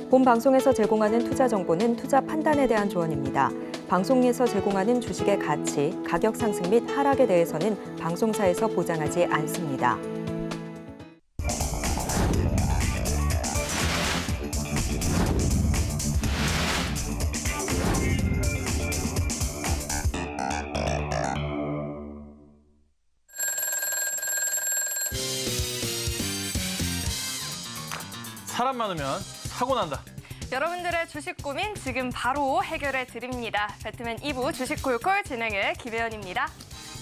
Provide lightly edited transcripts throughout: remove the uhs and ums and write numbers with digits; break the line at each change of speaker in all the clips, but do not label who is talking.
본 방송에서 제공하는 투자 정보는 투자 판단에 대한 조언입니다. 방송에서 제공하는 주식의 가치, 가격 상승 및 하락에 대해서는 방송사에서 보장하지 않습니다.
사람 많으면 사고 난다.
여러분들의 주식 고민 지금 바로 해결해 드립니다. 배트맨 2부 주식 콜콜 진행의 김혜연입니다.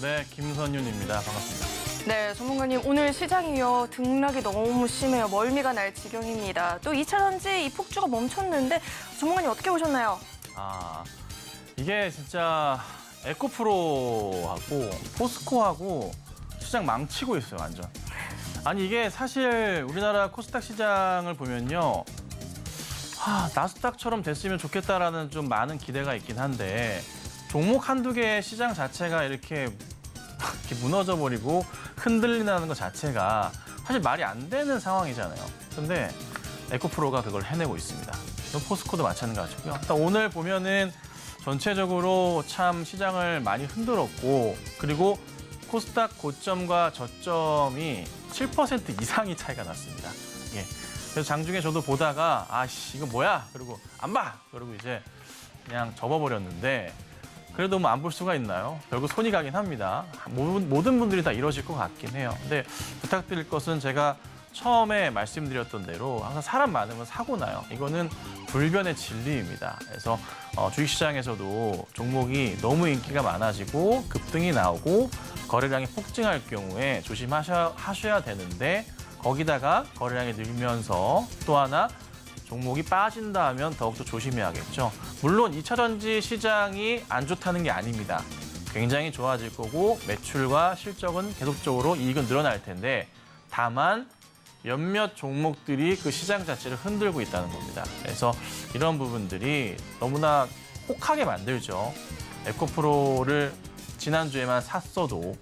네, 김선윤입니다. 반갑습니다.
네, 전문가님 오늘 시장이요 등락이 너무 심해요. 멀미가 날 지경입니다. 또 2차 전지 이 폭주가 멈췄는데 전문가님 어떻게 보셨나요?
이게 진짜 에코프로하고 포스코하고 시장 망치고 있어요, 완전. 아니 이게 사실 우리나라 코스닥 시장을 보면요. 나스닥처럼 됐으면 좋겠다라는 좀 많은 기대가 있긴 한데 종목 한두 개의 시장 자체가 이렇게 무너져 버리고 흔들린다는 것 자체가 사실 말이 안 되는 상황이잖아요. 근데 에코프로가 그걸 해내고 있습니다. 포스코도 마찬가지고요. 일단 오늘 보면은 전체적으로 참 시장을 많이 흔들었고 그리고 코스닥 고점과 저점이 7% 이상이 차이가 났습니다. 예. 그래서 장중에 저도 보다가 이거 뭐야? 그리고 안 봐. 그리고 이제 그냥 접어버렸는데 그래도 뭐 안 볼 수가 있나요? 결국 손이 가긴 합니다. 모든 분들이 다 이러실 것 같긴 해요. 근데 부탁드릴 것은 제가 처음에 말씀드렸던 대로 항상 사람 많으면 사고 나요. 이거는 불변의 진리입니다. 그래서 주식시장에서도 종목이 너무 인기가 많아지고 급등이 나오고 거래량이 폭증할 경우에 조심하셔야 되는데 거기다가 거래량이 늘면서 또 하나 종목이 빠진다 하면 더욱더 조심해야겠죠. 물론 2차 전지 시장이 안 좋다는 게 아닙니다. 굉장히 좋아질 거고 매출과 실적은 계속적으로 이익은 늘어날 텐데 다만 몇몇 종목들이 그 시장 자체를 흔들고 있다는 겁니다. 그래서 이런 부분들이 너무나 혹하게 만들죠. 에코프로를 지난주에만 샀어도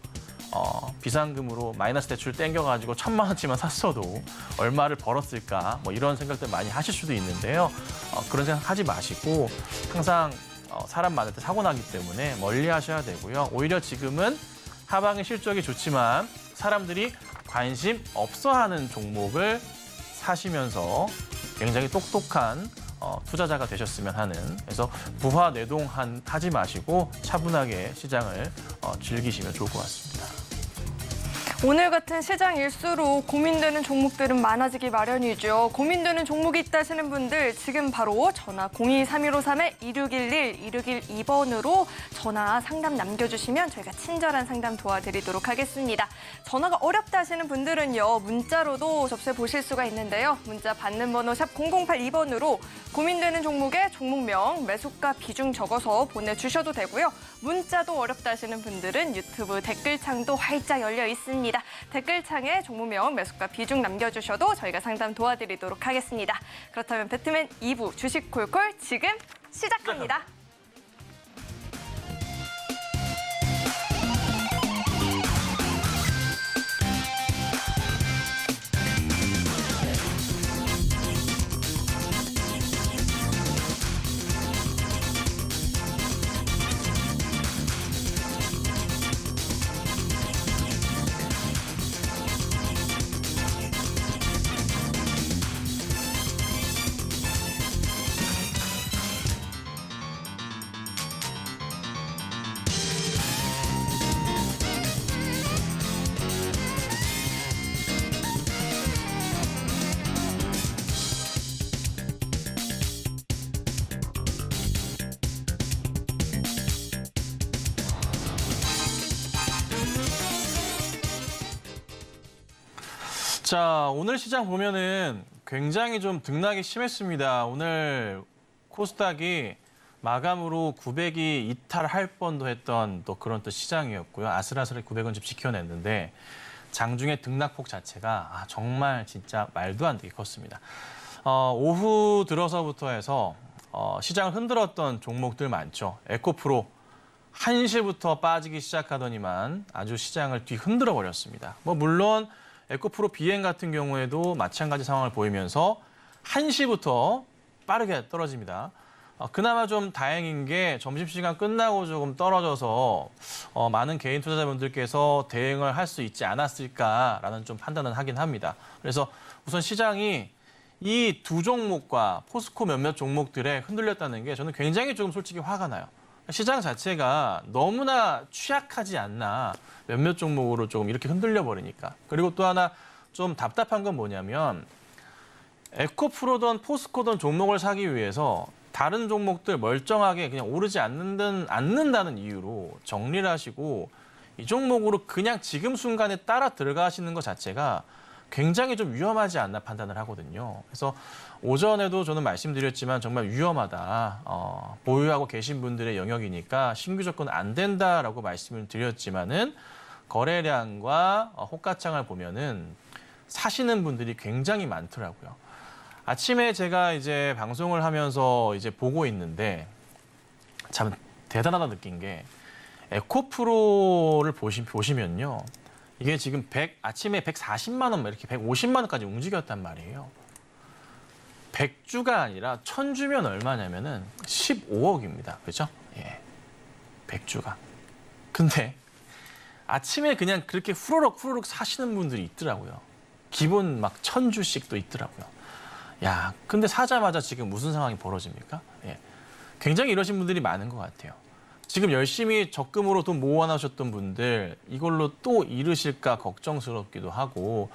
비상금으로 마이너스 대출 땡겨가지고 1,000만 원치만 샀어도 얼마를 벌었을까 뭐 이런 생각들 많이 하실 수도 있는데요. 그런 생각 하지 마시고 항상 사람 많을 때 사고 나기 때문에 멀리 하셔야 되고요. 오히려 지금은 하방의 실적이 좋지만 사람들이 관심 없어하는 종목을 사시면서 굉장히 똑똑한 투자자가 되셨으면 하는 그래서 부하 내동하지 마시고 차분하게 시장을 즐기시면 좋을 것 같습니다.
오늘 같은 시장일수록 고민되는 종목들은 많아지기 마련이죠. 고민되는 종목이 있다 하시는 분들 지금 바로 전화 02-3153-2611, 2612번으로 전화 상담 남겨주시면 저희가 친절한 상담 도와드리도록 하겠습니다. 전화가 어렵다 하시는 분들은요. 문자로도 접수해 보실 수가 있는데요. 문자 받는 번호 샵 0082번으로 고민되는 종목의 종목명, 매수가 비중 적어서 보내주셔도 되고요. 문자도 어렵다 하시는 분들은 유튜브 댓글창도 활짝 열려 있습니다. 댓글창에 종목명, 매수가 비중 남겨주셔도 저희가 상담 도와드리도록 하겠습니다. 그렇다면 배트맨 2부 주식 콜콜 지금 시작합니다.
자, 오늘 시장 보면은 굉장히 좀 등락이 심했습니다. 오늘 코스닥이 마감으로 900이 이탈할 뻔도 했던 또 그런 또 시장이었고요. 아슬아슬하게 900은 좀 지켜냈는데 장중의 등락폭 자체가 정말 진짜 말도 안 되게 컸습니다. 오후 들어서부터 해서 시장을 흔들었던 종목들 많죠. 에코프로 1시부터 빠지기 시작하더니만 아주 시장을 뒤흔들어 버렸습니다. 물론 에코프로 비행 같은 경우에도 마찬가지 상황을 보이면서 1시부터 빠르게 떨어집니다. 그나마 좀 다행인 게 점심시간 끝나고 조금 떨어져서 많은 개인 투자자분들께서 대응을 할 수 있지 않았을까라는 좀 판단은 하긴 합니다. 그래서 우선 시장이 이 두 종목과 포스코 몇몇 종목들에 흔들렸다는 게 저는 굉장히 조금 솔직히 화가 나요. 시장 자체가 너무나 취약하지 않나, 몇몇 종목으로 조금 이렇게 흔들려 버리니까. 그리고 또 하나 좀 답답한 건 뭐냐면 에코프로든 포스코든 종목을 사기 위해서 다른 종목들 멀쩡하게 그냥 오르지 않는다는 이유로 정리를 하시고 이 종목으로 그냥 지금 순간에 따라 들어가시는 것 자체가 굉장히 좀 위험하지 않나 판단을 하거든요. 그래서 오전에도 저는 말씀드렸지만 정말 위험하다. 보유하고 계신 분들의 영역이니까 신규 접근 안 된다라고 말씀을 드렸지만은 거래량과 호가창을 보면은 사시는 분들이 굉장히 많더라고요. 아침에 제가 이제 방송을 하면서 이제 보고 있는데 참 대단하다 느낀 게 에코프로를 보시면요. 이게 지금 아침에 140만 원, 이렇게 150만 원까지 움직였단 말이에요. 100주가 아니라 1000주면 얼마냐면은 15억입니다. 그렇죠? 예. 100주가. 근데 아침에 그냥 그렇게 후루룩 사시는 분들이 있더라고요. 기본 막 1000주씩도 있더라고요. 야, 근데 사자마자 지금 무슨 상황이 벌어집니까? 예. 굉장히 이러신 분들이 많은 것 같아요. 지금 열심히 적금으로 돈 모아놓으셨던 분들 이걸로 또 잃으실까 걱정스럽기도 하고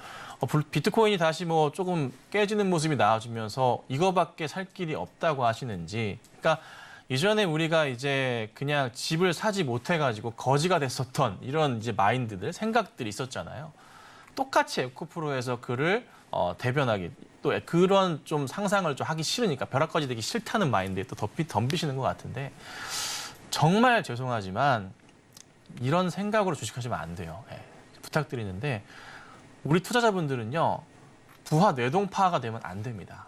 비트코인이 다시 뭐 조금 깨지는 모습이 나와주면서 이거밖에 살 길이 없다고 하시는지, 그러니까 이전에 우리가 이제 그냥 집을 사지 못해가지고 거지가 됐었던 이런 이제 마인드들, 생각들이 있었잖아요. 똑같이 에코프로에서 그를 대변하기, 또 그런 좀 상상을 좀 하기 싫으니까 벼락거지 되기 싫다는 마인드에 또 덤비시는 것 같은데, 정말 죄송하지만 이런 생각으로 주식하시면 안 돼요. 예, 부탁드리는데 우리 투자자분들은요, 부하 뇌동파가 되면 안 됩니다.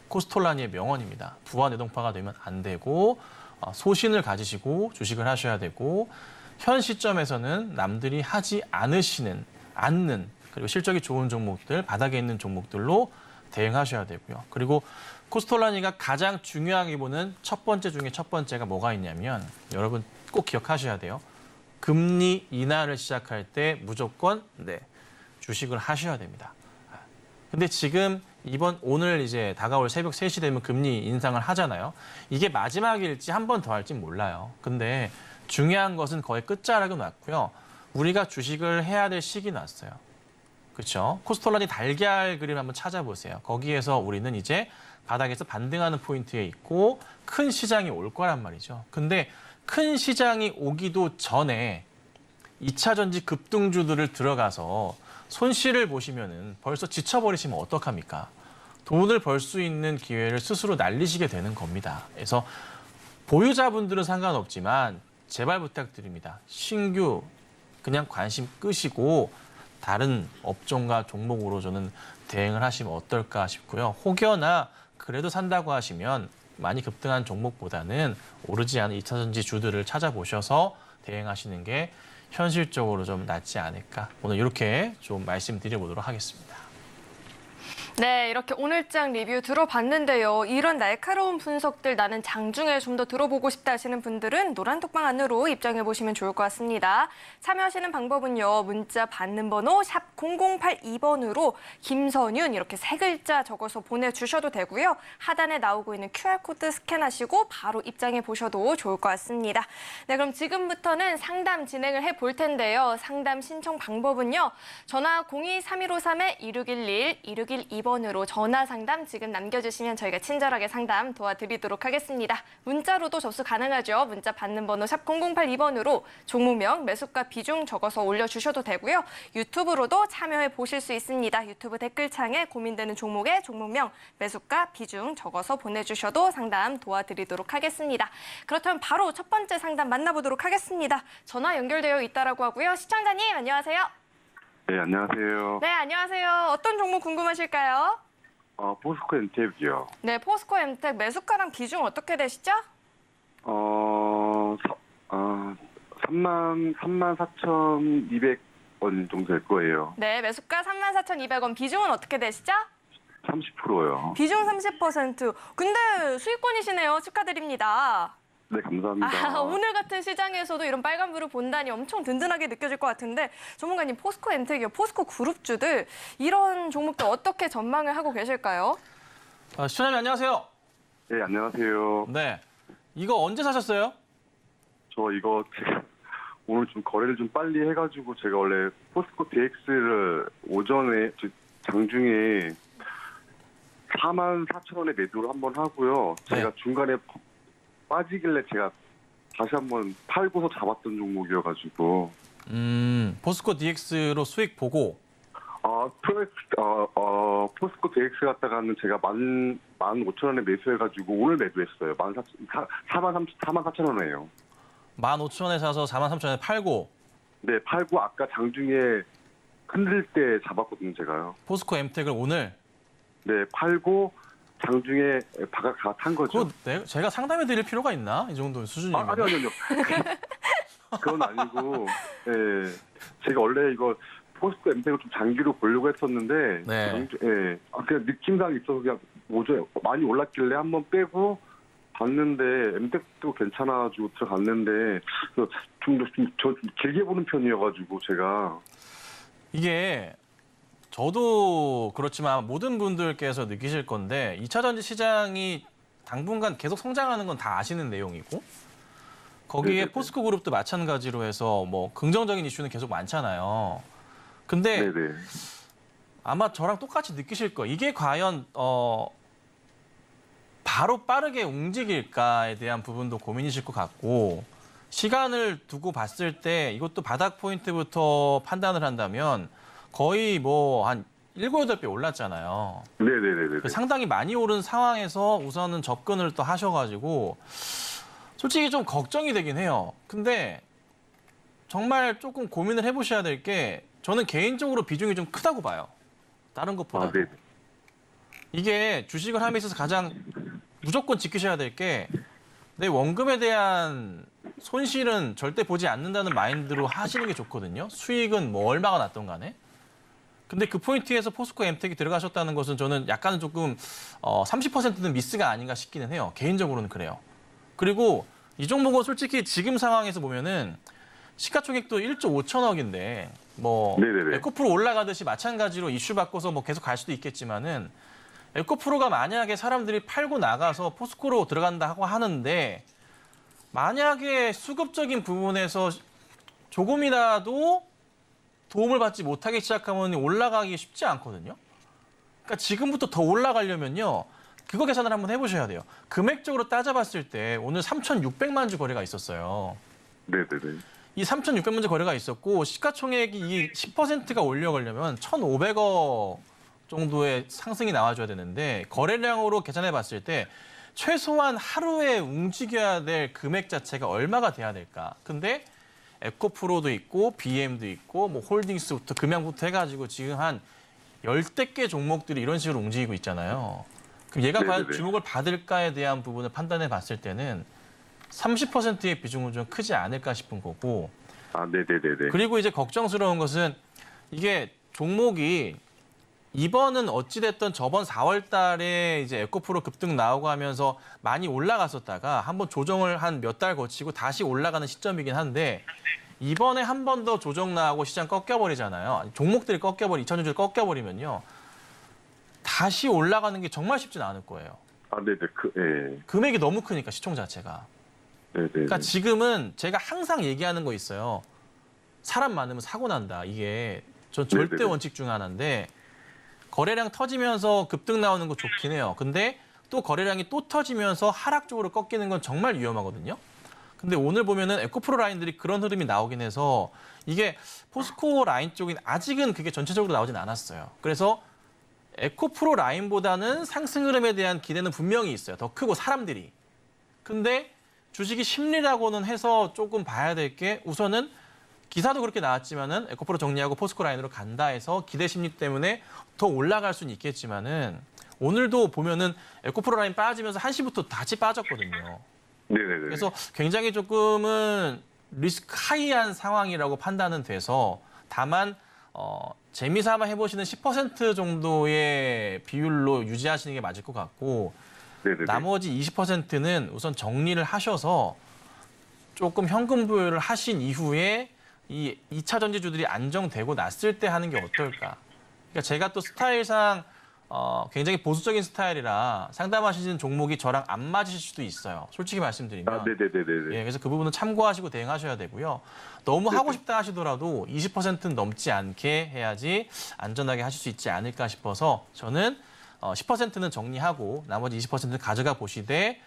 코스톨라니의 명언입니다. 부하 뇌동파가 되면 안 되고 소신을 가지시고 주식을 하셔야 되고, 현 시점에서는 남들이 하지 않는 그리고 실적이 좋은 종목들, 바닥에 있는 종목들로 대응하셔야 되고요. 그리고 코스톨라니가 가장 중요하게 보는 첫 번째 중에 첫 번째가 뭐가 있냐면, 여러분 꼭 기억하셔야 돼요. 금리 인하를 시작할 때 무조건 주식을 하셔야 됩니다. 근데 지금 오늘 이제 다가올 새벽 3시 되면 금리 인상을 하잖아요. 이게 마지막일지 한 번 더 할지 몰라요. 근데 중요한 것은 거의 끝자락은 왔고요. 우리가 주식을 해야 될 시기는 왔어요. 그렇죠? 코스톨라니 달걀 그림 한번 찾아보세요. 거기에서 우리는 이제 바닥에서 반등하는 포인트에 있고 큰 시장이 올 거란 말이죠. 근데 큰 시장이 오기도 전에 2차 전지 급등주들을 들어가서 손실을 보시면은 벌써 지쳐버리시면 어떡합니까? 돈을 벌 수 있는 기회를 스스로 날리시게 되는 겁니다. 그래서 보유자분들은 상관없지만 제발 부탁드립니다. 신규 그냥 관심 끄시고 다른 업종과 종목으로 저는 대응을 하시면 어떨까 싶고요. 혹여나 그래도 산다고 하시면 많이 급등한 종목보다는 오르지 않은 2차 전지 주들을 찾아보셔서 대응하시는 게 현실적으로 좀 낫지 않을까. 오늘 이렇게 좀 말씀드려보도록 하겠습니다.
네, 이렇게 오늘장 리뷰 들어봤는데요. 이런 날카로운 분석들 나는 장중에 좀 더 들어보고 싶다 하시는 분들은 노란 톡방 안으로 입장해 보시면 좋을 것 같습니다. 참여하시는 방법은요. 문자 받는 번호 샵 0082번으로 김선윤 이렇게 3글자 적어서 보내주셔도 되고요. 하단에 나오고 있는 QR코드 스캔하시고 바로 입장해 보셔도 좋을 것 같습니다. 네, 그럼 지금부터는 상담 진행을 해볼 텐데요. 상담 신청 방법은요. 전화 02-3153-2611, 2612번으로 전화 상담 지금 남겨주시면 저희가 친절하게 상담 도와드리도록 하겠습니다. 문자로도 접수 가능하죠. 문자 받는 번호 샵 0082번으로 종목명, 매수가 비중 적어서 올려주셔도 되고요. 유튜브로도 참여해 보실 수 있습니다. 유튜브 댓글창에 고민되는 종목의 종목명, 매수가 비중 적어서 보내주셔도 상담 도와드리도록 하겠습니다. 그렇다면 바로 첫 번째 상담 만나보도록 하겠습니다. 전화 연결되어 있다라고 하고요. 시청자님 안녕하세요.
네, 안녕하세요.
네, 안녕하세요. 어떤 종목 궁금하실까요?
포스코 엔텍이요.
네, 포스코 엠텍 매수가랑 비중 어떻게 되시죠?
34,200원 정도 될 거예요.
네, 매수가 34,200원, 비중은 어떻게 되시죠?
30%요.
비중 30%. 근데 수익권이시네요. 축하드립니다.
네, 감사합니다.
오늘 같은 시장에서도 이런 빨간불을 본다니 엄청 든든하게 느껴질 것 같은데 전문가님 포스코 엔텍이요. 포스코 그룹주들 이런 종목들 어떻게 전망을 하고 계실까요?
시청자님 안녕하세요.
네, 안녕하세요.
네. 이거 언제 사셨어요?
저 이거 제가 오늘 좀 거래를 좀 빨리 해가지고 제가 원래 포스코 DX를 오전에 장중에 44,000원에 매도를 한번 하고요. 제가
네.
중간에 빠지길래 제가 다시 한번 팔고서 잡았던 종목이어가지고
포스코 DX로 수익 보고
포스코 DX 갔다가는 제가 15,000원에 매수해가지고 오늘 매도했어요. 44,000원이에요.
15,000원에 사서 43,000원에 팔고
네, 팔고 아까 장중에 흔들 때 잡았거든요, 제가요.
포스코 엠텍을 오늘
네, 팔고 장중에 탄 거죠.
그거 제가 상담해 드릴 필요가 있나? 이 정도 수준이면.
아니요. 그건 아니고, 예, 제가 원래 이거 포스코 엠텍을 좀 장기로 보려고 했었는데,
네.
그냥 느낌상 있어서 그냥 뭐죠? 많이 올랐길래 한번 빼고 봤는데 엠텍도 괜찮아가지고 들어갔는데 좀 길게 보는 편이어가지고 제가.
이게 저도 그렇지만 모든 분들께서 느끼실 건데 2차 전지 시장이 당분간 계속 성장하는 건 다 아시는 내용이고 거기에
네네네.
포스코 그룹도 마찬가지로 해서 뭐 긍정적인 이슈는 계속 많잖아요. 근데
네네.
아마 저랑 똑같이 느끼실 거예요. 이게 과연 바로 빠르게 움직일까에 대한 부분도 고민이실 것 같고 시간을 두고 봤을 때 이것도 바닥 포인트부터 판단을 한다면 거의 뭐 한 7, 8배 올랐잖아요.
네네네.
상당히 많이 오른 상황에서 우선은 접근을 또 하셔가지고 솔직히 좀 걱정이 되긴 해요. 근데 정말 조금 고민을 해보셔야 될 게 저는 개인적으로 비중이 좀 크다고 봐요. 다른 것보다.
네.
이게 주식을 함에 있어서 가장 무조건 지키셔야 될 게 내 원금에 대한 손실은 절대 보지 않는다는 마인드로 하시는 게 좋거든요. 수익은 뭐 얼마가 났던 간에. 근데 그 포인트에서 포스코 엠텍이 들어가셨다는 것은 저는 약간은 조금 30%는 미스가 아닌가 싶기는 해요. 개인적으로는 그래요. 그리고 이 종목은 솔직히 지금 상황에서 보면은 시가총액도 1조 5천억인데 뭐
네네네.
에코프로 올라가듯이 마찬가지로 이슈 바꿔서 뭐 계속 갈 수도 있겠지만은 에코프로가 만약에 사람들이 팔고 나가서 포스코로 들어간다 하고 하는데 만약에 수급적인 부분에서 조금이라도 도움을 받지 못하기 시작하면 올라가기 쉽지 않거든요. 그러니까 지금부터 더 올라가려면요. 그거 계산을 한번 해보셔야 돼요. 금액적으로 따져봤을 때 오늘 3,600만 주 거래가 있었어요.
네네네.
이 3,600만 주 거래가 있었고 시가총액이 이 10%가 올려가려면 1,500억 정도의 상승이 나와줘야 되는데 거래량으로 계산해 봤을 때 최소한 하루에 움직여야 될 금액 자체가 얼마가 돼야 될까? 근데 에코프로도 있고 BM도 있고 뭐 홀딩스부터 금양부터 해가지고 지금 한 10대 개 종목들이 이런 식으로 움직이고 있잖아요. 그럼 얘가 과연
네네네.
주목을 받을까에 대한 부분을 판단해 봤을 때는 30%의 비중은 좀 크지 않을까 싶은 거고
네네네.
그리고 이제 걱정스러운 것은 이게 종목이 이번은 어찌됐든 저번 4월 달에 이제 에코프로 급등 나오고 하면서 많이 올라갔었다가 한번 조정을 한 몇 달 거치고 다시 올라가는 시점이긴 한데 이번에 한 번 더 조정 나오고 시장 꺾여버리잖아요. 종목들이 이천주들 꺾여버리면요. 다시 올라가는 게 정말 쉽지는 않을 거예요.
네네.
금액이 너무 크니까 시총 자체가.
네네.
그러니까 지금은 제가 항상 얘기하는 거 있어요. 사람 많으면 사고 난다. 이게 전 절대
네네네.
원칙 중 하나인데 거래량 터지면서 급등 나오는 거 좋긴 해요. 근데 또 거래량이 또 터지면서 하락 쪽으로 꺾이는 건 정말 위험하거든요. 근데 오늘 보면은 에코프로 라인들이 그런 흐름이 나오긴 해서 이게 포스코 라인 쪽인 아직은 그게 전체적으로 나오진 않았어요. 그래서 에코프로 라인보다는 상승 흐름에 대한 기대는 분명히 있어요. 더 크고 사람들이. 근데 주식이 심리라고는 해서 조금 봐야 될 게 우선은 기사도 그렇게 나왔지만은 에코프로 정리하고 포스코 라인으로 간다 해서 기대 심리 때문에 더 올라갈 수는 있겠지만은 오늘도 보면은 에코프로 라인 빠지면서 1시부터 다시 빠졌거든요.
네네네.
그래서 굉장히 조금은 리스크 하이한 상황이라고 판단은 돼서 다만 재미삼아 해보시는 10% 정도의 비율로 유지하시는 게 맞을 것 같고
네네네.
나머지 20%는 우선 정리를 하셔서 조금 현금 부여를 하신 이후에 이 2차 전지주들이 안정되고 났을 때 하는 게 어떨까. 그러니까 제가 또 스타일상 굉장히 보수적인 스타일이라 상담하시는 종목이 저랑 안 맞으실 수도 있어요. 솔직히 말씀드리면.
아, 네네네네.
예, 그래서 그 부분은 참고하시고 대응하셔야 되고요. 너무 하고 싶다 하시더라도 20%는 넘지 않게 해야지 안전하게 하실 수 있지 않을까 싶어서 저는 10%는 정리하고 나머지 20%는 가져가 보시되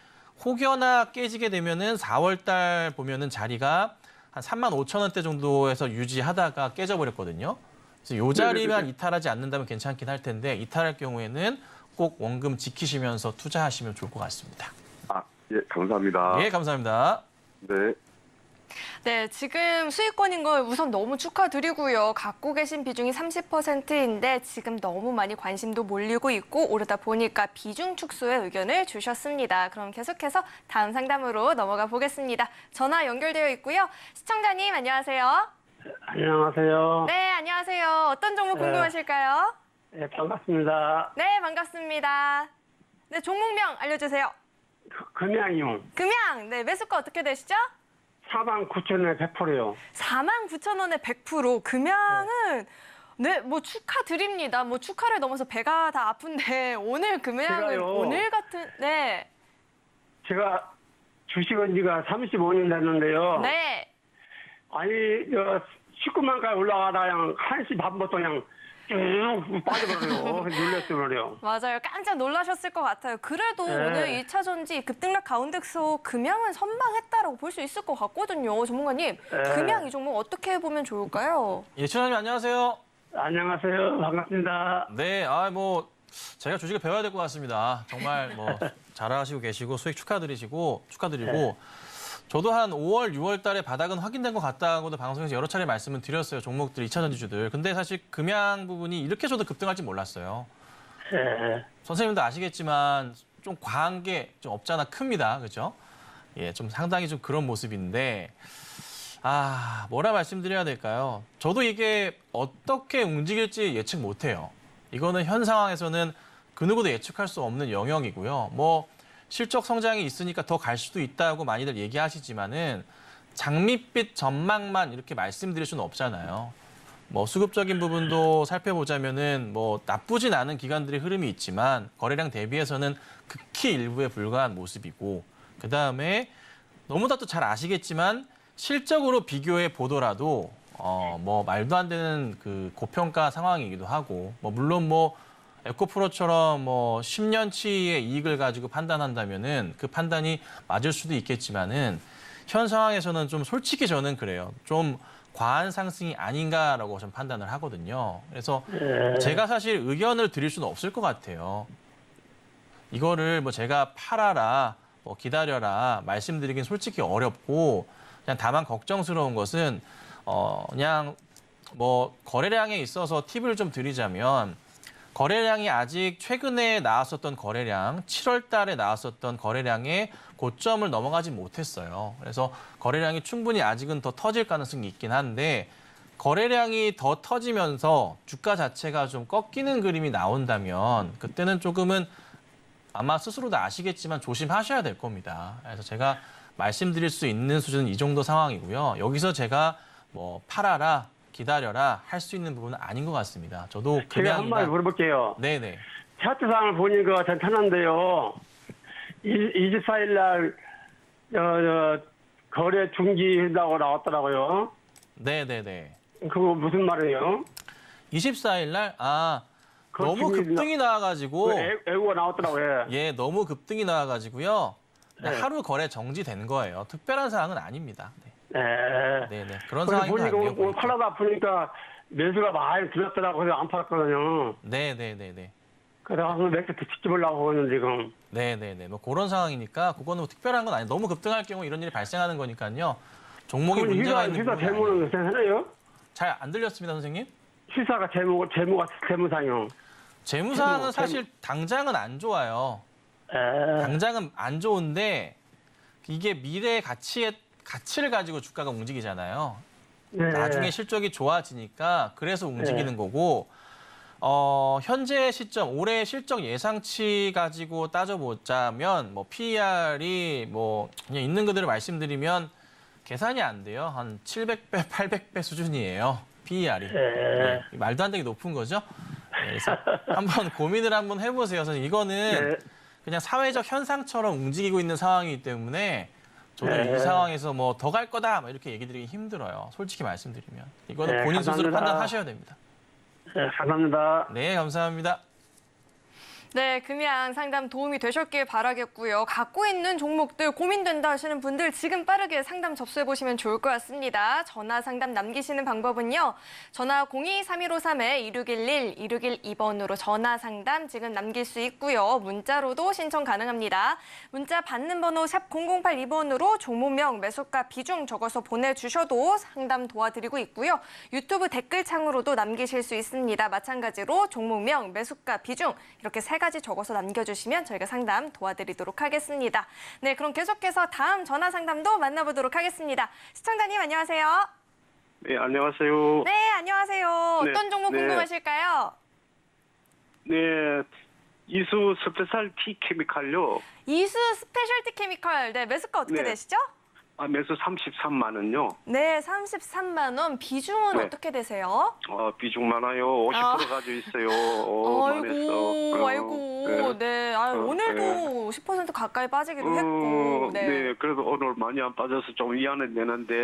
혹여나 깨지게 되면은 4월 달 보면은 자리가 한 35,000원대 정도에서 유지하다가 깨져버렸거든요. 그래서 요 자리만
네네네.
이탈하지 않는다면 괜찮긴 할 텐데 이탈할 경우에는 꼭 원금 지키시면서 투자하시면 좋을 것 같습니다.
아, 예, 감사합니다.
예, 감사합니다.
네.
네, 지금 수익권인 걸 우선 너무 축하드리고요. 갖고 계신 비중이 30%인데 지금 너무 많이 관심도 몰리고 있고 오르다 보니까 비중 축소에 의견을 주셨습니다. 그럼 계속해서 다음 상담으로 넘어가 보겠습니다. 전화 연결되어 있고요. 시청자님 안녕하세요.
안녕하세요.
네, 안녕하세요. 어떤 종목 궁금하실까요?
네, 반갑습니다.
네, 반갑습니다. 네, 종목명 알려주세요.
금양이요.
금양, 네, 매수가 어떻게 되시죠?
49,000원에 100%요.
49,000원에 100%. 금양은 네, 뭐 축하드립니다. 뭐 축하를 넘어서 배가 다 아픈데 오늘 금양은
제가요.
오늘 같은 네.
제가 주식은 지가 35년 됐는데요.
네.
아니, 19만까지 올라가다 그냥 1시 반부터 그냥 쭉 빠져버려요. 놀랬어요.
맞아요. 깜짝 놀라셨을 것 같아요. 그래도
네.
오늘 2차 전지 급등락 가운데서 금양은 선방했다라고 볼 수 있을 것 같거든요. 전문가님,
네.
금양 이 종목 어떻게 보면 좋을까요?
예, 최원님 안녕하세요.
안녕하세요. 반갑습니다.
네, 제가 주식을 배워야 될 것 같습니다. 정말 뭐 잘하시고 계시고 수익 축하드리고 저도 한 5월, 6월 달에 바닥은 확인된 것 같다고도 방송에서 여러 차례 말씀을 드렸어요. 종목들, 2차 전지주들. 근데 사실 금양 부분이 이렇게 저도 급등할지 몰랐어요.
네.
선생님도 아시겠지만 좀 과한 게 좀 없잖아 큽니다. 그죠? 예, 좀 상당히 좀 그런 모습인데 뭐라 말씀드려야 될까요? 저도 이게 어떻게 움직일지 예측 못해요. 이거는 현 상황에서는 그 누구도 예측할 수 없는 영역이고요. 뭐 실적 성장이 있으니까 더 갈 수도 있다고 많이들 얘기하시지만은 장밋빛 전망만 이렇게 말씀드릴 수는 없잖아요. 뭐 수급적인 부분도 살펴보자면은 뭐 나쁘진 않은 기관들의 흐름이 있지만 거래량 대비해서는 극히 일부에 불과한 모습이고 그다음에 너무나도 잘 아시겠지만 실적으로 비교해 보더라도 뭐 말도 안 되는 그 고평가 상황이기도 하고 뭐 물론 뭐 에코프로처럼 뭐 10년치의 이익을 가지고 판단한다면은 그 판단이 맞을 수도 있겠지만은 현 상황에서는 좀 솔직히 저는 그래요. 좀 과한 상승이 아닌가라고 좀 판단을 하거든요. 그래서 제가 사실 의견을 드릴 수는 없을 것 같아요. 이거를 뭐 제가 팔아라, 뭐 기다려라 말씀드리긴 솔직히 어렵고 그냥 다만 걱정스러운 것은 그냥 뭐 거래량에 있어서 팁을 좀 드리자면 거래량이 아직 최근에 나왔었던 거래량, 7월 달에 나왔었던 거래량의 고점을 넘어가지 못했어요. 그래서 거래량이 충분히 아직은 더 터질 가능성이 있긴 한데 거래량이 더 터지면서 주가 자체가 좀 꺾이는 그림이 나온다면 그때는 조금은 아마 스스로도 아시겠지만 조심하셔야 될 겁니다. 그래서 제가 말씀드릴 수 있는 수준은 이 정도 상황이고요. 여기서 제가 뭐 팔아라, 기다려라 할 수 있는 부분은 아닌 것 같습니다. 저도
제가 한 마디 물어볼게요.
네네.
차트상을 보니까 괜찮은데요. 24일 날 거래 중지한다고 나왔더라고요.
네네네.
그거 무슨 말이에요?
24일 날
그
너무
중이
급등이 나와가지고
애고가 나왔더라고요.
예 너무 급등이 나와가지고요.
네.
하루 거래 정지된 거예요. 특별한 사항은 아닙니다.
네.
네네 그런
그래서
상황인 것
보니까
같네요.
오늘 팔아다 보니까 매수가 많이 들었더라고 그래서 안 팔았거든요.
네네네네.
그래서 몇 개 더 지켜보려고 하는 지금.
네네네. 뭐 그런 상황이니까 그거는 뭐 특별한 건 아니에요. 너무 급등할 경우 이런 일이 발생하는 거니까요. 종목이 문제가 있는
회사
부분이 아니에요.
재무는 괜찮아요?
잘 안 들렸습니다, 선생님.
회사가 재무상이요.
재무사는 사실 당장은 안 좋아요. 당장은 안 좋은데 이게 미래의 가치를 가지고 주가가 움직이잖아요.
네.
나중에 실적이 좋아지니까 그래서 움직이는 거고 현재 시점 올해 실적 예상치 가지고 따져보자면 뭐 PER이 뭐 그냥 있는 그대로 말씀드리면 계산이 안 돼요. 한 700배, 800배 수준이에요. PER이. 네, 말도 안 되게 높은 거죠. 네, 그래서 한번 고민을 한번 해보세요. 그래서 이거는
네.
그냥 사회적 현상처럼 움직이고 있는 상황이기 때문에 저도
네.
이 상황에서 뭐 더 갈 거다 막 이렇게 얘기 드리기 힘들어요. 솔직히 말씀드리면. 이거는
네,
본인 스스로
감사합니다.
판단하셔야 됩니다.
네, 감사합니다.
네, 감사합니다.
네, 금양 상담 도움이 되셨길 바라겠고요. 갖고 있는 종목들 고민된다 하시는 분들 지금 빠르게 상담 접수해 보시면 좋을 것 같습니다. 전화 상담 남기시는 방법은요. 전화 02-3153-2611, 2612번으로 전화 상담 지금 남길 수 있고요. 문자로도 신청 가능합니다. 문자 받는 번호 샵 0082번으로 종목명, 매수가, 비중 적어서 보내주셔도 상담 도와드리고 있고요. 유튜브 댓글창으로도 남기실 수 있습니다. 마찬가지로 종목명, 매수가, 비중 이렇게 세 가지 적어서 남겨주시면 저희가 상담 도와드리도록 하겠습니다. 네, 그럼 계속해서 다음 전화 상담도 만나보도록 하겠습니다. 시청자님 안녕하세요.
네, 안녕하세요.
네, 안녕하세요.
네,
어떤 종목
네.
궁금하실까요?
네, 이수 스페셜 티 케미칼요.
이수 스페셜티 케미컬, 네, 매수가 어떻게
네.
되시죠?
매수 33만 원요.
네, 33만 원. 비중은
네.
어떻게 되세요?
비중 많아요. 50%
아.
가지고 있어요.
아이고, 아이고, 네. 오늘도 50% 가까이 빠지기도 했고,
네, 그래도 오늘 많이 안 빠져서 좀 위안은 되는데.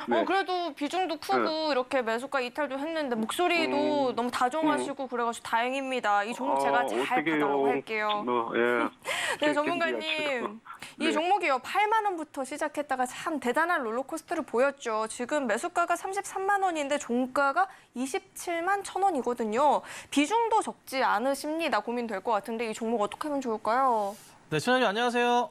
네.
그래도 비중도 크고 이렇게 매수가 이탈도 했는데 목소리도 너무 다정하시고 그래가지고 다행입니다. 이 종목 제가 잘
어떡해요.
봐달라고 할게요.
예.
네, 전문가님. 이
네.
종목이요. 8만 원부터 시작했다가 참 대단한 롤러코스터를 보였죠. 지금 매수가가 33만 원인데 종가가 27만 1천 원이거든요. 비중도 적지 않으십니다. 고민될 것 같은데 이 종목 어떻게 하면 좋을까요?
네, 신하님 안녕하세요.